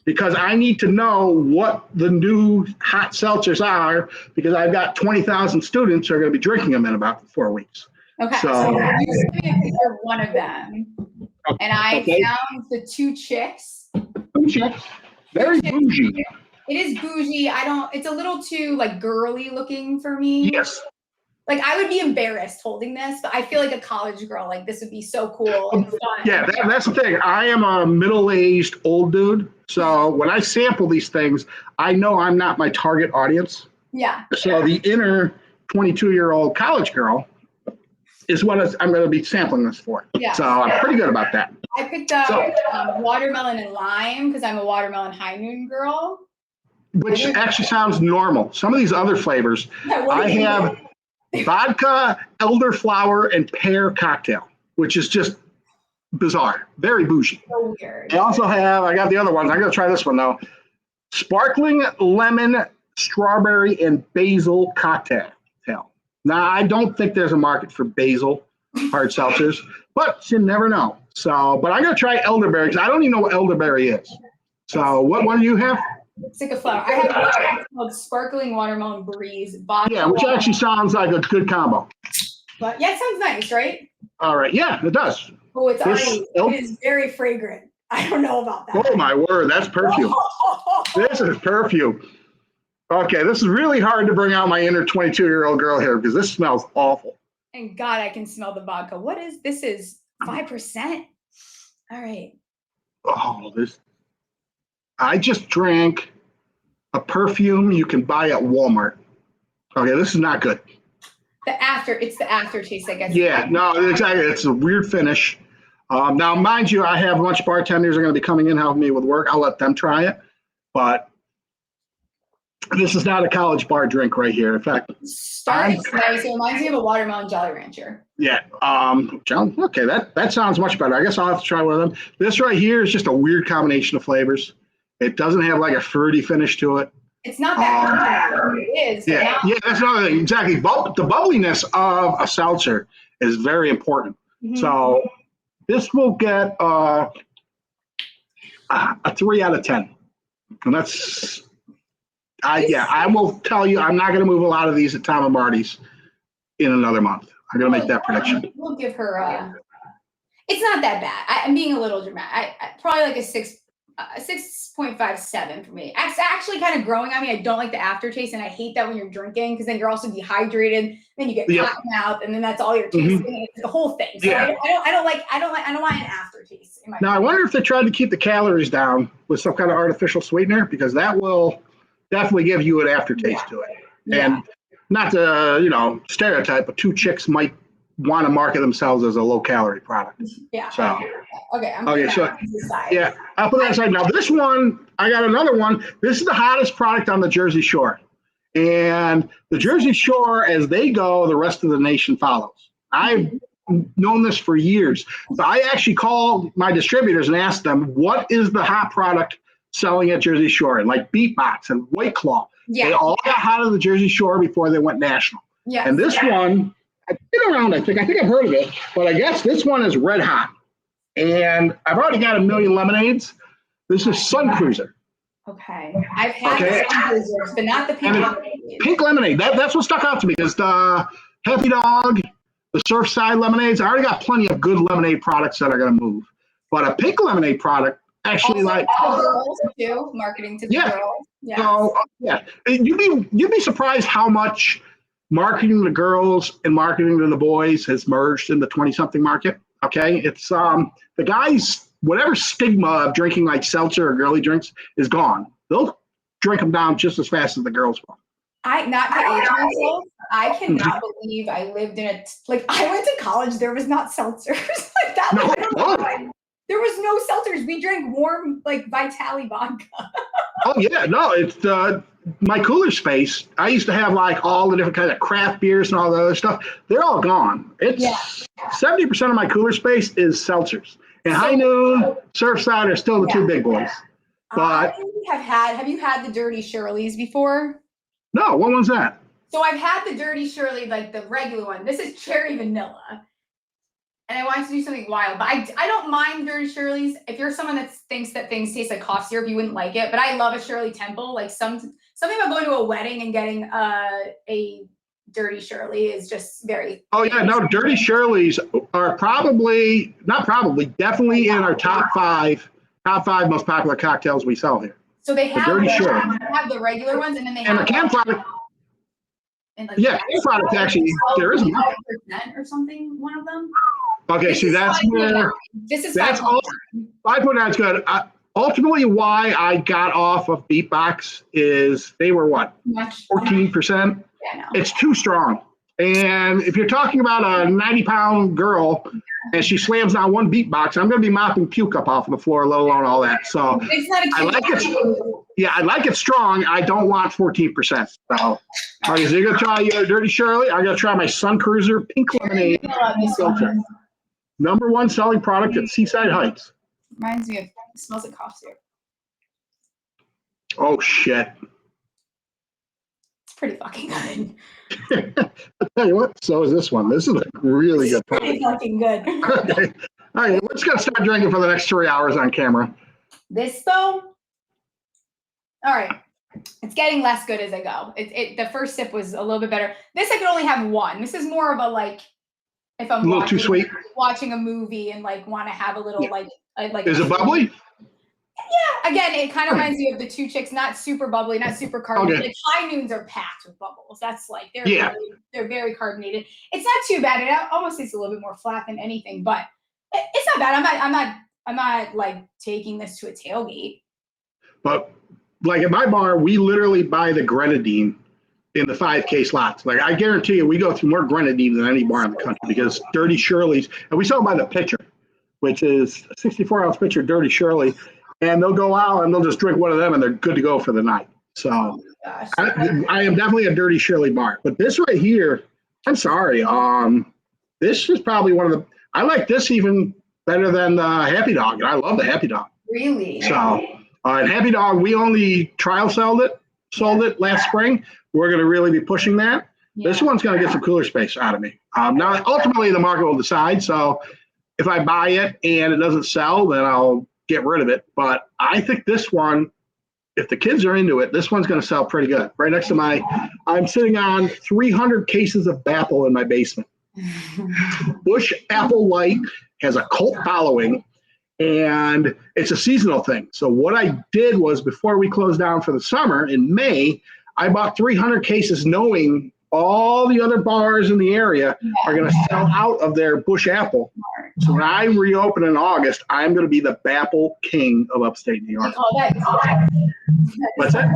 because I need to know what the new hot seltzers are because I've got 20,000 students who are going to be drinking them in about 4 weeks.
Okay, so you sent me a picture of one of them, and I found the 2 chicks.
2 chicks. Very bougie.
It is bougie. It's a little too like girly looking for me.
Yes.
Like I would be embarrassed holding this, but I feel like a college girl, like this would be so cool and fun.
Yeah, that's the thing. I am a middle-aged old dude. So when I sample these things, I know I'm not my target audience.
Yeah.
So the inner 22-year-old college girl is what I'm going to be sampling this for.
Yeah.
So I'm pretty good about that.
I picked up watermelon and lime because I'm a watermelon high noon girl.
Which actually sounds normal. Some of these other flavors, I have vodka, elderflower, and pear cocktail, which is just bizarre. Very bougie.
So weird.
I got the other ones. I'm going to try this one, though. Sparkling lemon strawberry and basil cocktail. Now, I don't think there's a market for basil hard seltzers, but you never know. So, but I'm going to try elderberry because I don't even know what elderberry is. So what one do you have?
It's like a flower. I have one called Sparkling Watermelon Breeze.
Yeah, which actually sounds like a good combo.
But yeah, it sounds nice, right?
All right. Yeah, it does.
Oh, it is very fragrant. I don't know about that.
Oh, my word. That's perfume. This is perfume. Okay, this is really hard to bring out my inner 22-year-old girl here because this smells awful.
And God, I can smell the vodka. What is this? Is 5%? All right.
Oh, this. I just drank a perfume you can buy at Walmart. Okay, this is not good.
It's the aftertaste, I guess.
Yeah, no, exactly. It's a weird finish. Now, mind you, I have a bunch of bartenders are going to be coming in helping me with work. I'll let them try it. But this is not a college bar drink right here. In fact,
it's nice. It reminds me of a watermelon Jolly Rancher.
Yeah. Okay, that sounds much better. I guess I'll have to try one of them. This right here is just a weird combination of flavors. It doesn't have like a fruity finish to it.
It's not that it is.
Yeah, that's another thing. Exactly. The bubbliness of a seltzer is very important. Mm-hmm. So this will get a 3 out of 10. And that's, I will tell you, I'm not going to move a lot of these at Tom Marty's in another month. I'm going to make that prediction.
We'll give her it's not that bad. I'm being a little dramatic. I probably like a 6.57 for me. It's actually kind of growing on me. I don't like the aftertaste, and I hate that when you're drinking because then you're also dehydrated. Then you get hot mouth, and then that's all you're tasting. Mm-hmm. It's the whole thing. So I don't want an aftertaste. Now
I wonder if they tried to keep the calories down with some kind of artificial sweetener because that will definitely give you an aftertaste to it. Yeah. And not to stereotype, but 2 chicks might want to market themselves as a low-calorie product.
Yeah.
So
okay.
Yeah, I'll put that aside. Now this one, I got another one. This is the hottest product on the Jersey Shore, and the Jersey Shore, as they go, the rest of the nation follows. I've known this for years. So I actually called my distributors and asked them, what is the hot product selling at Jersey Shore? And like Beatbox and White Claw, they all got hot on the Jersey Shore before they went national. Yeah. And this one, I've been around, I think I've heard of it, but I guess this one is red hot. And I've already got 1 million lemonades. This is Sun Cruiser.
Okay. I've had the Sun Cruisers, but not the pink lemonade.
Pink lemonade. That's what stuck out to me is the Happy Dog, the Surfside lemonades. I already got plenty of good lemonade products that are going to move. But a pink lemonade product, actually,
also,
like
girls too, marketing to the girls. Yeah.
So you'd be surprised how much marketing to girls and marketing to the boys has merged in the 20-something market. Okay, it's the guys, whatever stigma of drinking like seltzer or girly drinks is gone. They'll drink them down just as fast as the girls will.
I cannot believe I lived in I went to college. There was not seltzers like that.
No,
there was no seltzers. We drank warm Vitali vodka.
Oh yeah, no, it's my cooler space. I used to have like all the different kinds of craft beers and all the other stuff. They're all gone. It's 70% of my cooler space is seltzers. And High Noon, Surfside are still the 2 big boys. But
have you had the Dirty Shirley's before?
No, what one's that?
So I've had the Dirty Shirley, like the regular one. This is cherry vanilla. And I wanted to do something wild, but I don't mind Dirty Shirley's. If you're someone that thinks that things taste like cough syrup, you wouldn't like it. But I love a Shirley Temple. Like something about going to a wedding and getting a Dirty Shirley is just very.
Oh yeah, no, Dirty Shirley's are definitely in our top five most popular cocktails we sell here.
So they have the regular ones, and then they have
the can product. And can product actually there isn't
or something. One of them.
Okay, see that's where that's 5.9 is good. Ultimately, why I got off of Beatbox is they were 14%. Yeah, no. It's too strong. And if you're talking about a 90-pound girl and she slams down one Beatbox, I'm going to be mopping puke up off of the floor, let alone all that. So I like it strong. I don't want 14%. So you're going to try your Dirty Shirley. I'm going to try my Sun Cruiser Pink Lemonade filter. Number 1 selling product at Seaside Heights.
Reminds me of, it smells like cough syrup.
Oh, shit.
pretty fucking good.
I'll tell you what, so is this one. This is a really good product.
Pretty fucking good.
Okay. All right, we're just going to start drinking for the next 3 hours on camera.
This, though, all right. It's getting less good as I go. The first sip was a little bit better. This I could only have one. This is more of a, like, if I'm
A little too sweet.
Watching a movie and, like, want to have a little, like.
Is it bubbly?
Yeah. Again, it kind of reminds me of the two chicks. Not super bubbly, not super carbonated.
Okay.
Like, High Noons are packed with bubbles. That's like, they're very carbonated. It's not too bad. It almost tastes a little bit more flat than anything, but it's not bad. I'm not like taking this to a tailgate. But
like at my bar, we literally buy the grenadine in the 5K slots. Like I guarantee you, we go through more grenadine than any bar in the country because Dirty Shirley's, and we sell them by the pitcher, which is a 64-ounce pitcher, Dirty Shirley, and they'll go out and they'll just drink one of them and they're good to go for the night. So I am definitely a Dirty Shirley bar. But this right here, I'm sorry, this is probably one of the, I like this even better than the Happy Dog, and I love the Happy Dog.
Really?
So, and Happy Dog, we only trial sold it last spring. We're going to really be pushing that. Yeah. This one's going to get some cooler space out of me. Now, ultimately, the market will decide. So, if I buy it and it doesn't sell, then I'll get rid of it. But I think this one, if the kids are into it, this one's going to sell pretty good. Right next to I'm sitting on 300 cases of Bapple in my basement. Bush Apple Light has a cult following, and it's a seasonal thing. So what I did was before we closed down for the summer in May, I bought 300 cases knowing all the other bars in the area are going to sell out of their Bush Apple. So when I reopen in August, I'm going to be the Bapple king of upstate New York. What's that?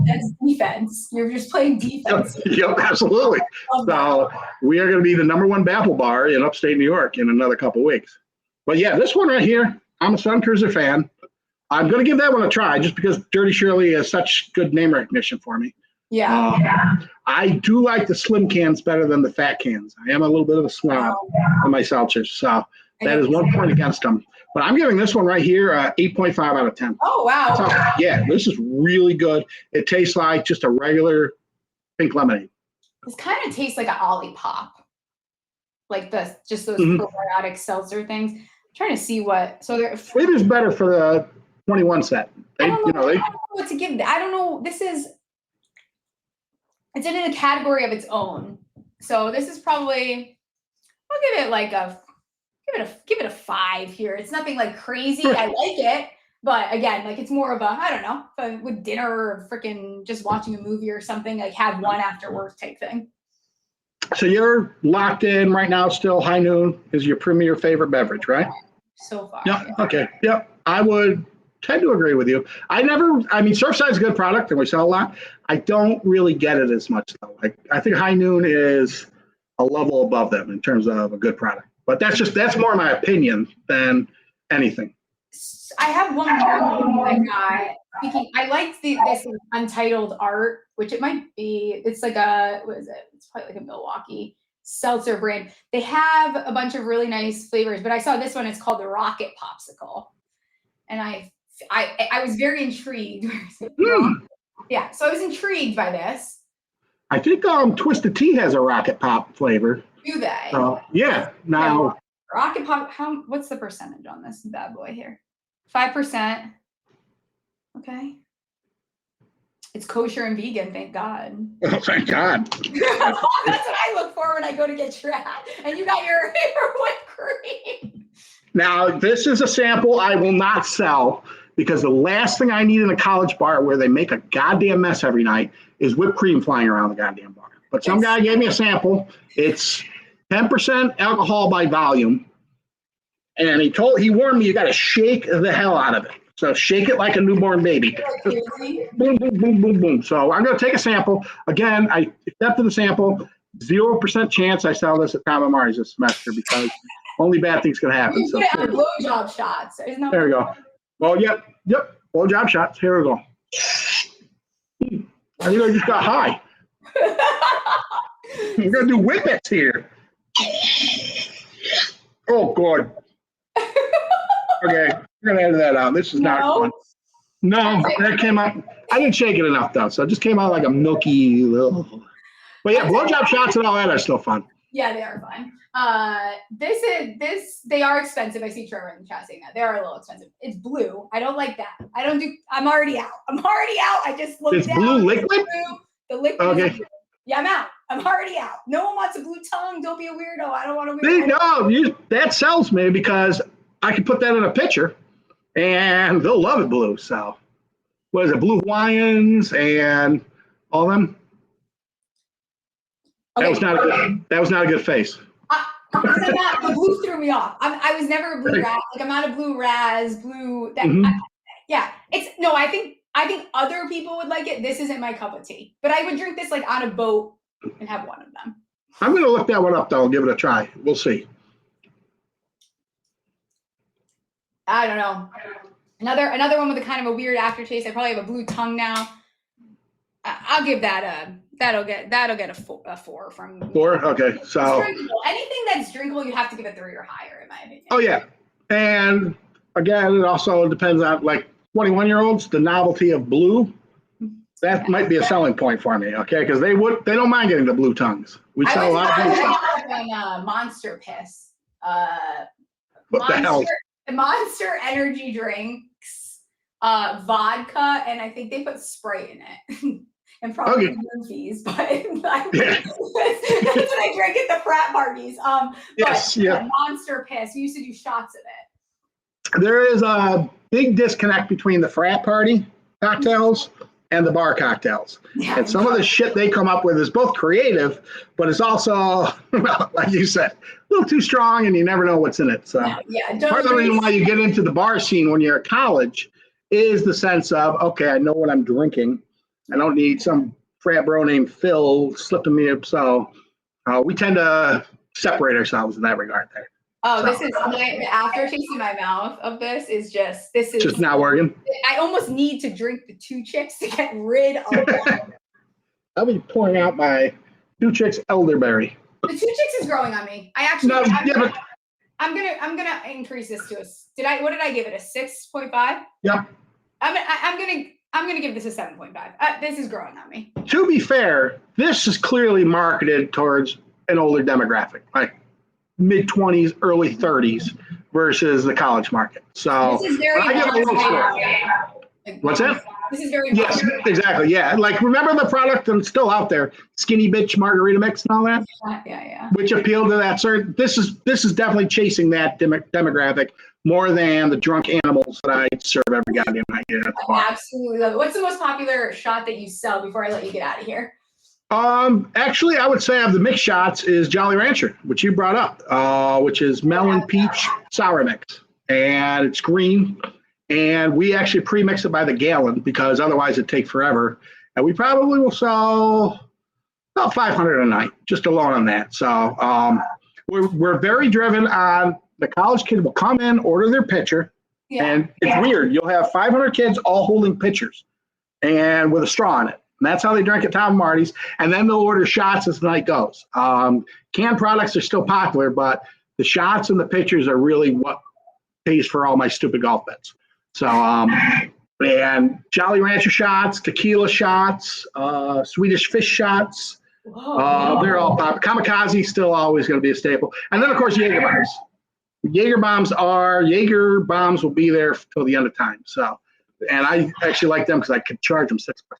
That's defense. You're just playing defense.
Yep, absolutely. So we are going to be the #1 Bapple bar in upstate New York in another couple weeks. But yeah, this one right here, I'm a Sun Cruiser fan. I'm going to give that one a try just because Dirty Shirley has such good name recognition for me.
Yeah.
I do like the slim cans better than the fat cans. I am a little bit of a snob on my seltzers, so that is 1 point against them. But I'm giving this one right here 8.5 out of 10.
Oh, wow.
So, yeah, this is really good. It tastes like just a regular pink lemonade.
This kind of tastes like an Olipop. Like those probiotic seltzer things. I'm trying to see what. So they're.
Maybe it's better for the 21 set.
I don't know what to give. I don't know. It's in a category of its own. So this is probably, I'll give it like give it a 5 here. It's nothing like crazy. I like it, but again, like it's more of a, I don't know, with dinner or freaking just watching a movie or something, like have one after work type thing.
So you're locked in right now. Still, High Noon is your premier favorite beverage, right?
So far.
Yep. Yeah. Okay. Yep. I would tend to agree with you. I mean, Surfside's a good product and we sell a lot. I don't really get it as much though. I think High Noon is a level above them in terms of a good product. But that's more my opinion than anything.
I have one more I got. I liked this Untitled Art, which it might be. It's like what is it? It's probably like a Milwaukee seltzer brand. They have a bunch of really nice flavors, but I saw this one. It's called the Rocket Popsicle, and I was very intrigued. Yeah, so I was intrigued by this.
I think Twisted Tea has a Rocket Pop flavor.
Do they?
Yeah. Now,
Rocket Pop. What's the percentage on this bad boy here? 5%. Okay. It's kosher and vegan. Thank God.
Oh, thank God.
That's what I look for when I go to get trapped. And you got your whipped cream.
Now, this is a sample I will not sell because the last thing I need in a college bar where they make a goddamn mess every night is whipped cream flying around the goddamn bar. But some guy gave me a sample. It's 10% alcohol by volume. And he warned me you got to shake the hell out of it. So shake it like a newborn baby. Boom, boom, boom, boom, boom. So I'm going to take a sample. Again, I accepted the sample. 0% chance I sell this at Tom Marty's this semester because only bad things can happen.
You put it on blowjob shots.
There we go. Well, yep. Blowjob shots. Here we go. I think I just got high. We're going to do whippets here. Oh, God. Okay, we're going to edit that out. This is not fun. No, that came out. I didn't shake it enough though, so it just came out like a milky little. But yeah, blowjob shots and all that are still fun.
Yeah, they are fun. They are expensive. I see Trevor in the chat saying that. They are a little expensive. It's blue. I don't like that. I'm already out. I just looked down.
It's blue liquid?
The liquid.
Okay.
Yeah, I'm out. I'm already out. No one wants a blue tongue. Don't be a weirdo. I don't want a weirdo.
No, that sells me because I can put that in a pitcher and they'll love it blue. So what is it? Blue Hawaiians and all them. Okay. That was not a good face.
The blue threw me off. I was never a blue raz. Like I'm not a blue raz, blue. I think other people would like it. This isn't my cup of tea. But I would drink this like on a boat and have one of them.
I'm gonna look that one up though and give it a try. We'll see.
I don't know. Another one with a kind of a weird aftertaste. I probably have a blue tongue now. I'll give that that'll get a 4 from me.
4? Okay. So
anything that's drinkable, you have to give it 3 or higher, in my opinion.
Oh yeah. And again, it also depends on like 21-year-olds, the novelty of blue. That might be a selling point for me, okay? Because they don't mind getting the blue tongues. We sell a lot of blue tongues.
Monster piss.
What the hell?
Monster energy drinks, vodka, and I think they put Sprite in it. And probably movies, but that's what I drink at the frat parties. Monster piss. We used to do shots of it.
There is a big disconnect between the frat party cocktails and the bar cocktails. Yeah, and some of the shit they come up with is both creative, but it's also, like you said, a little too strong and you never know what's in it. So part of the reason why you get into the bar scene when you're at college is the sense of, okay, I know what I'm drinking. I don't need some frat bro named Phil slipping me up. So we tend to separate ourselves in that regard there.
Oh, so. This is the aftertaste in my mouth of this is just
not working.
I almost need to drink the 2 Chicks to get rid of that.
I'll be pouring out my 2 Chicks elderberry.
The 2 Chicks is growing on me. I'm gonna increase this to what did I give it? A 6.5?
Yeah.
I'm gonna give this a 7.5. This is growing on me.
To be fair, this is clearly marketed towards an older demographic, like mid-20s, early 30s, versus the college market. So
this is very
what's that?
This is very
yes, exactly. Yeah, like remember the product that's still out there, Skinny Bitch Margarita Mix and all that.
Yeah.
Which appealed to that certain. This is definitely chasing that demographic more than the drunk animals that I serve every goddamn night here at the bar.
Absolutely love it. What's the most popular shot that you sell before I let you get out of here?
Actually, I would say of the mixed shots is Jolly Rancher, which you brought up, which is melon peach sour mix, and it's green. And we actually pre-mix it by the gallon because otherwise it'd take forever. And we probably will sell about 500 a night, just alone on that. So we're very driven on the college kid will come in, order their pitcher, and it's weird. You'll have 500 kids all holding pitchers and with a straw in it. And that's how they drink at Tom Marty's. And then they'll order shots as the night goes. Canned products are still popular, but the shots and the pitchers are really what pays for all my stupid golf bets. So, and Jolly Rancher shots, tequila shots, Swedish fish shots. They're all pop. Kamikaze still always going to be a staple. And then, of course, Jaeger bombs. Jaeger bombs will be there till the end of time. So, and I actually like them because I could charge them $6 a pop.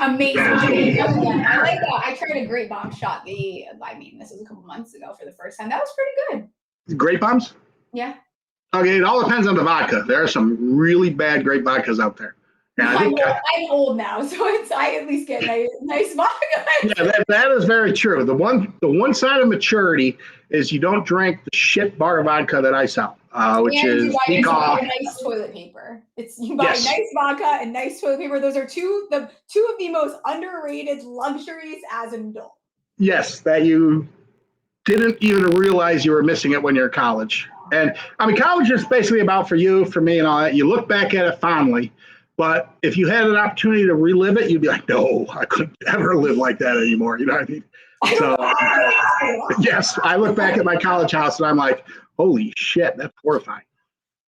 Amazing. I like that. I tried a Great Bomb shot. This was a couple months ago for the first time. That was pretty good.
Great bombs?
Yeah.
Okay, it all depends on the vodka. There are some really bad great vodkas out there. And
I'm old now, so I at least get nice vodka.
Yeah, that is very true. The one sign of maturity is you don't drink the shit bar vodka that I sell, which is
you buy nice toilet paper. You buy nice vodka and nice toilet paper. Those are two of the most underrated luxuries as an adult.
Yes, that you didn't even realize you were missing it when you're in college. And I mean, college is basically about for you, for me, and all that. You look back at it fondly. But if you had an opportunity to relive it, you'd be like, no, I couldn't ever live like that anymore. You know what I mean? So, yes, I look back at my college house and I'm like, holy shit, that's horrifying.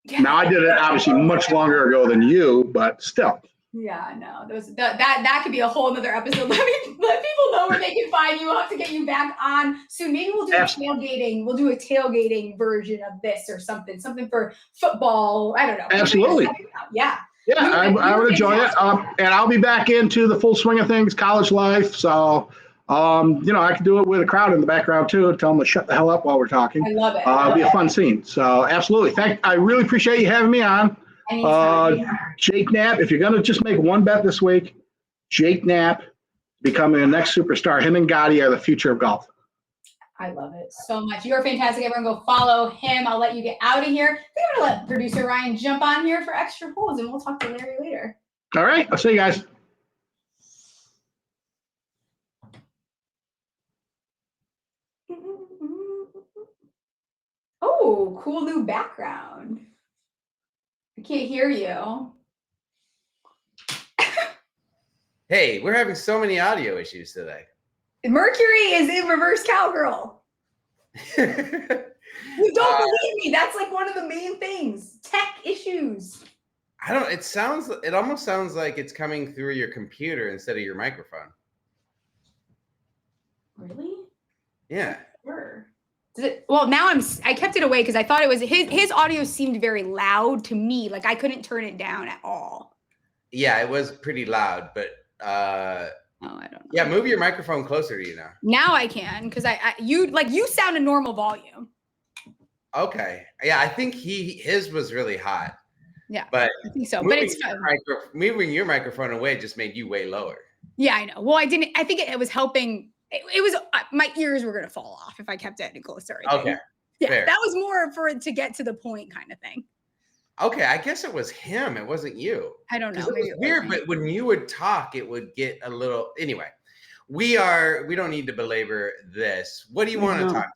Yeah.
Now I did it obviously much longer ago than you, but still.
Yeah, no, that could be a whole nother episode. Let people know where they can find you. We'll have to get you back on soon. Maybe we'll do tailgating. We'll do a tailgating version of this or something for football. I don't know.
Absolutely.
Yeah.
Yeah, I would enjoy it. And I'll be back into the full swing of things, college life. So, I can do it with a crowd in the background too and tell them to shut the hell up while we're talking.
I love it.
It'll be a fun scene. So, absolutely. I really appreciate you having me on. Jake Knapp, if you're going to just make one bet this week, Jake Knapp becoming the next superstar. Him and Gotti are the future of golf.
I love it so much. You're fantastic. Everyone go follow him. I'll let you get out of here. I think I'm going to let producer Ryan jump on here for extra pulls, and we'll talk to Larry later.
All right. I'll see you guys.
Oh, cool new background. I can't hear you.
Hey, we're having so many audio issues today.
Mercury is in reverse cowgirl. You don't believe me. That's like one of the main things. Tech issues.
It almost sounds like it's coming through your computer instead of your microphone.
Really?
Yeah.
Sure. Well, now I kept it away because I thought it was his audio seemed very loud to me. Like I couldn't turn it down at all.
Yeah, it was pretty loud, but
I don't know.
Yeah, move your microphone closer to you now.
Now I can because you sound a normal volume.
Okay. Yeah, I think his was really hot.
Yeah,
but
I think so. But it's fun.
Moving your microphone away just made you way lower.
Yeah, I know. Well, I think it was helping. It was my ears were gonna fall off if I kept it any closer.
Okay.
Yeah,
fair.
That was more for it to get to the point kind of thing.
Okay, I guess it was him. It wasn't you.
I don't know.
It was weird, but when you would talk, it would get a little. Anyway, we don't need to belabor this. What do you want to talk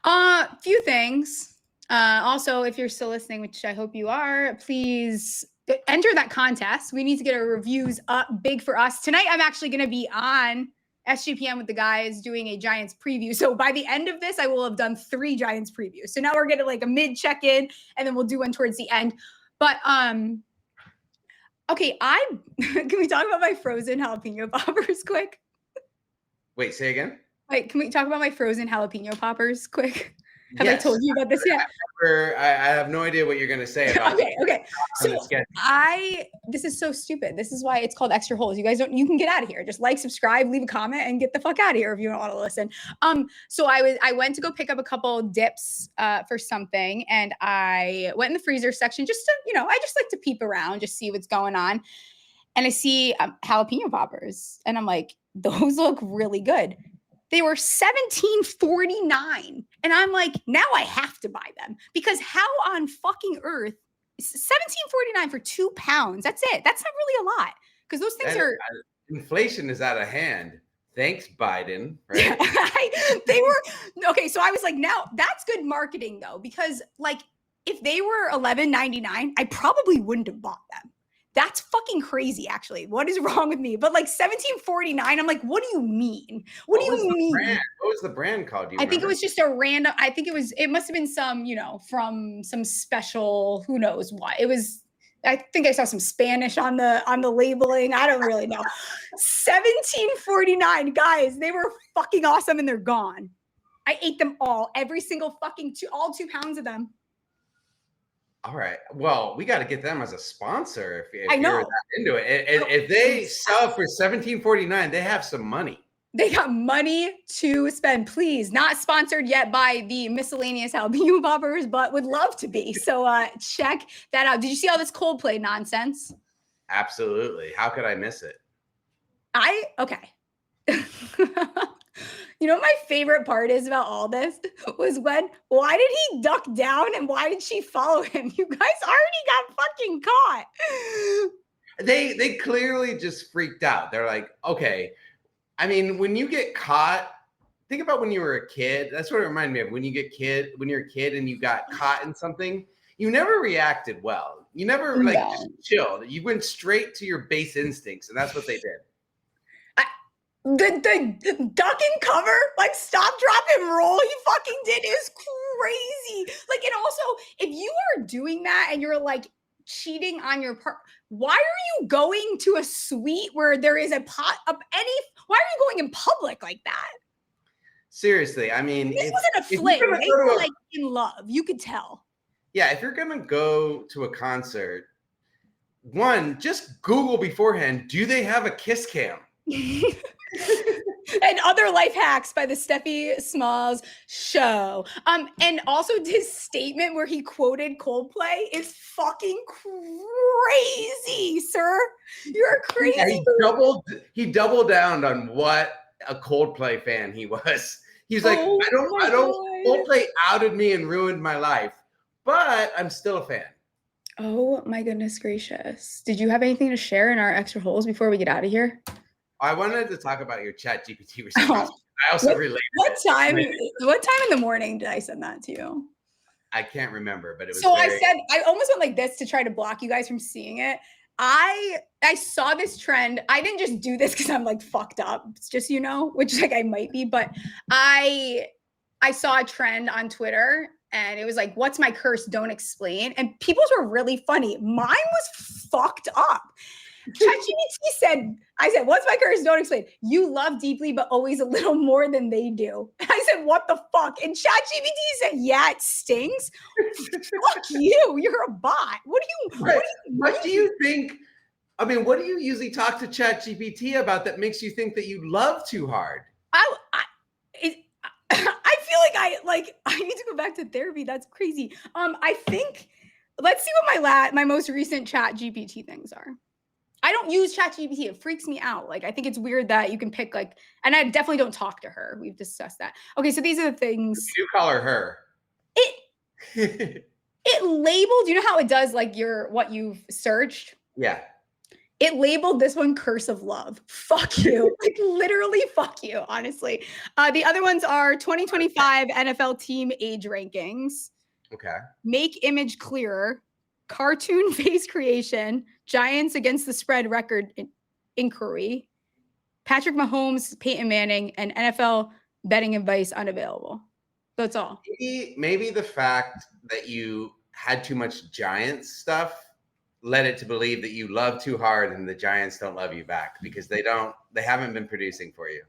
about?
Few things. Also, if you're still listening, which I hope you are, please enter that contest. We need to get our reviews up big for us. Tonight, I'm actually going to be on SGPN with the guys doing a Giants preview. So by the end of this, I will have done 3 Giants previews. So now we're getting like a mid check-in and then we'll do one towards the end. But okay, can we talk about my frozen jalapeno poppers quick?
Wait, say again?
Wait, can we talk about my frozen jalapeno poppers quick? Have
Yes.
I told you about this yet?
I have no idea what you're going to say about
Okay. So this is so stupid. This is why it's called Extra Holes. You guys you can get out of here. Just like, subscribe, leave a comment, and get the fuck out of here if you don't want to listen. So I went to go pick up a couple dips for something, and I went in the freezer section just to, I just like to peep around, just see what's going on. And I see jalapeno poppers, and I'm like, those look really good. They were $17.49. And I'm like, now I have to buy them because how on fucking earth $17.49 for 2 pounds? That's it. That's not really a lot because those things are.
Inflation is out of hand. Thanks, Biden. Right?
They were okay. So I was like, now that's good marketing though, because like if they were $11.99, I probably wouldn't have bought them. That's fucking crazy, actually. What is wrong with me? But like $17.49, I'm like, what do you mean? What do you mean?
What was the brand called?
I think it was just a random. I think it must have been some, from some special, who knows what. It was. I think I saw some Spanish on the labeling. I don't really know. $17.49, guys. They were fucking awesome, and they're gone. I ate them all, every single fucking all 2 pounds of them.
All right. Well, we got to get them as a sponsor if
I know.
you're that into it. If they sell for $17.49, they have some money.
They got money to spend. Please, not sponsored yet by the miscellaneous jalapeno poppers, but would love to be. So check that out. Did you see all this Coldplay nonsense?
Absolutely. How could I miss it?
Okay. You know what my favorite part is about all this was why did he duck down and why did she follow him? You guys already got fucking caught.
They clearly just freaked out. They're like, okay. I mean, when you get caught, think about when you were a kid. That's what it reminded me of. When you're a kid and you got caught in something, you never reacted well. You never just chilled. You went straight to your base instincts, and that's what they did.
The duck and cover, like stop, drop, and roll he fucking did is crazy. Like, and also, if you are doing that and you're like cheating on your part, why are you going to a suite where there is a pot of any? Why are you going in public like that?
Seriously, I mean,
This wasn't a fling. They were like in love. You could tell.
Yeah, if you're gonna go to a concert, one, just Google beforehand, do they have a kiss cam?
And other life hacks by the Steffi Smalls Show. And also his statement where he quoted Coldplay is fucking crazy, sir. You're crazy.
Yeah, he doubled down on what a Coldplay fan he was. He's like, I don't Coldplay outed me and ruined my life, but I'm still a fan.
Oh my goodness gracious. Did you have anything to share in our extra holes before we get out of here?
I wanted to talk about your chat GPT response. I also related.
What time in the morning did I send that to you?
I can't remember, but it was
I almost went like this to try to block you guys from seeing it. I saw this trend. I didn't just do this because I'm like fucked up. It's just, which like I might be, but I saw a trend on Twitter and it was like, what's my curse? Don't explain. And people's were really funny. Mine was fucked up. ChatGPT I said, what's my curse? Don't explain. You love deeply, but always a little more than they do. I said, what the fuck? And ChatGPT said, yeah, it stings. Fuck you. You're a bot. What do you
think? I mean, what do you usually talk to ChatGPT about that makes you think that you love too hard?
I feel like I need to go back to therapy. That's crazy. I think, let's see what my most recent ChatGPT things are. I don't use ChatGPT. It freaks me out. Like, I think it's weird that you can pick and I definitely don't talk to her. We've discussed that. Okay, so these are the things.
You call her.
It labeled, you know how it does what you've searched?
Yeah.
It labeled this one curse of love. Fuck you. Like literally fuck you, honestly. The other ones are 2025 NFL team age rankings.
Okay.
Make image clearer. Cartoon face creation, Giants against the spread record inquiry, Patrick Mahomes, Peyton Manning, and NFL betting advice unavailable. That's all.
Maybe the fact that you had too much Giants stuff led it to believe that you love too hard and the Giants don't love you back because they haven't been producing for you.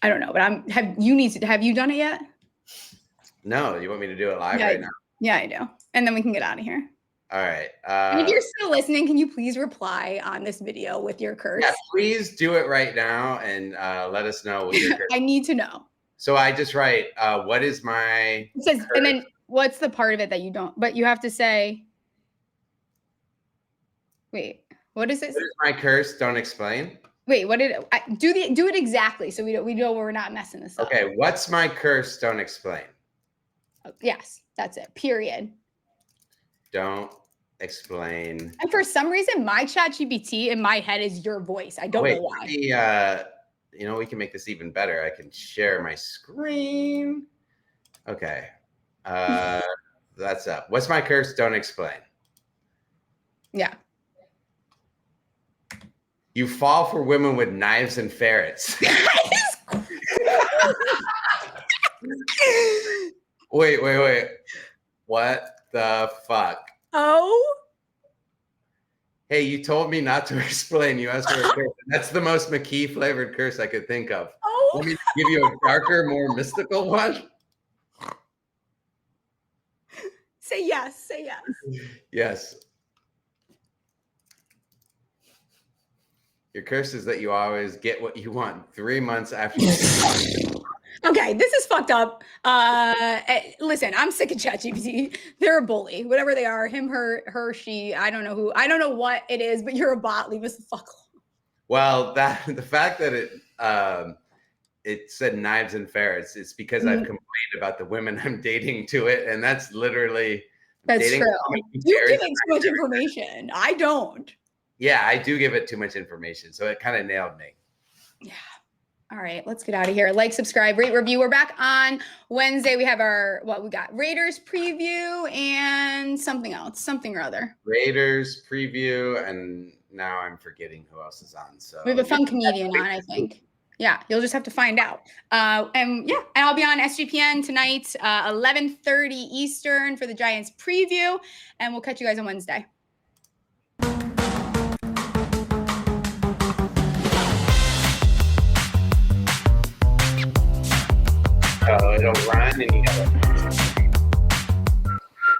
I don't know, but have you done it yet?
No, you want me to do it live right now?
Yeah, I do. And then we can get out of here.
All right.
And if you're still listening, can you please reply on this video with your curse?
Yeah, please do it right now and let us know what your curse.
I need to know.
So I just write, what is my
It says,
curse?
And then what's the part of it that you don't, but you have to say, wait, what is it?
What is my curse? Don't explain.
Wait, what did do it exactly so we know we're not messing this up.
Okay, what's my curse? Don't explain.
Yes, that's it. Period.
Don't explain.
And for some reason, my ChatGPT in my head is your voice. I don't know why.
We can make this even better. I can share my screen. Okay. That's up. What's my curse? Don't explain.
Yeah.
You fall for women with knives and ferrets. Wait. What the fuck?
Oh.
Hey, you told me not to explain. You asked for a curse. That's the most McKee flavored curse I could think of.
Oh.
Let me give you a darker, more mystical one.
Say yes. Say yes.
Yes. Your curse is that you always get what you want 3 months after you
Okay, this is fucked up. Listen, I'm sick of ChatGPT. They're a bully, whatever they are. Him, her, she. I don't know who. I don't know what it is, but you're a bot. Leave us the fuck alone.
Well, the fact that it said knives and ferrets is because I've complained about the women I'm dating to it, and that's literally
true. You're giving too much information. I don't.
Yeah, I do give it too much information, so it kind of nailed me.
Yeah. All right, let's get out of here. Like, subscribe, rate, review. We're back on Wednesday. We have we got Raiders preview and something else, something or other.
Raiders preview, and now I'm forgetting who else is on. So
we have a fun comedian on, I think. Yeah, you'll just have to find out. And I'll be on SGPN tonight, 11:30 Eastern for the Giants preview, and we'll catch you guys on Wednesday.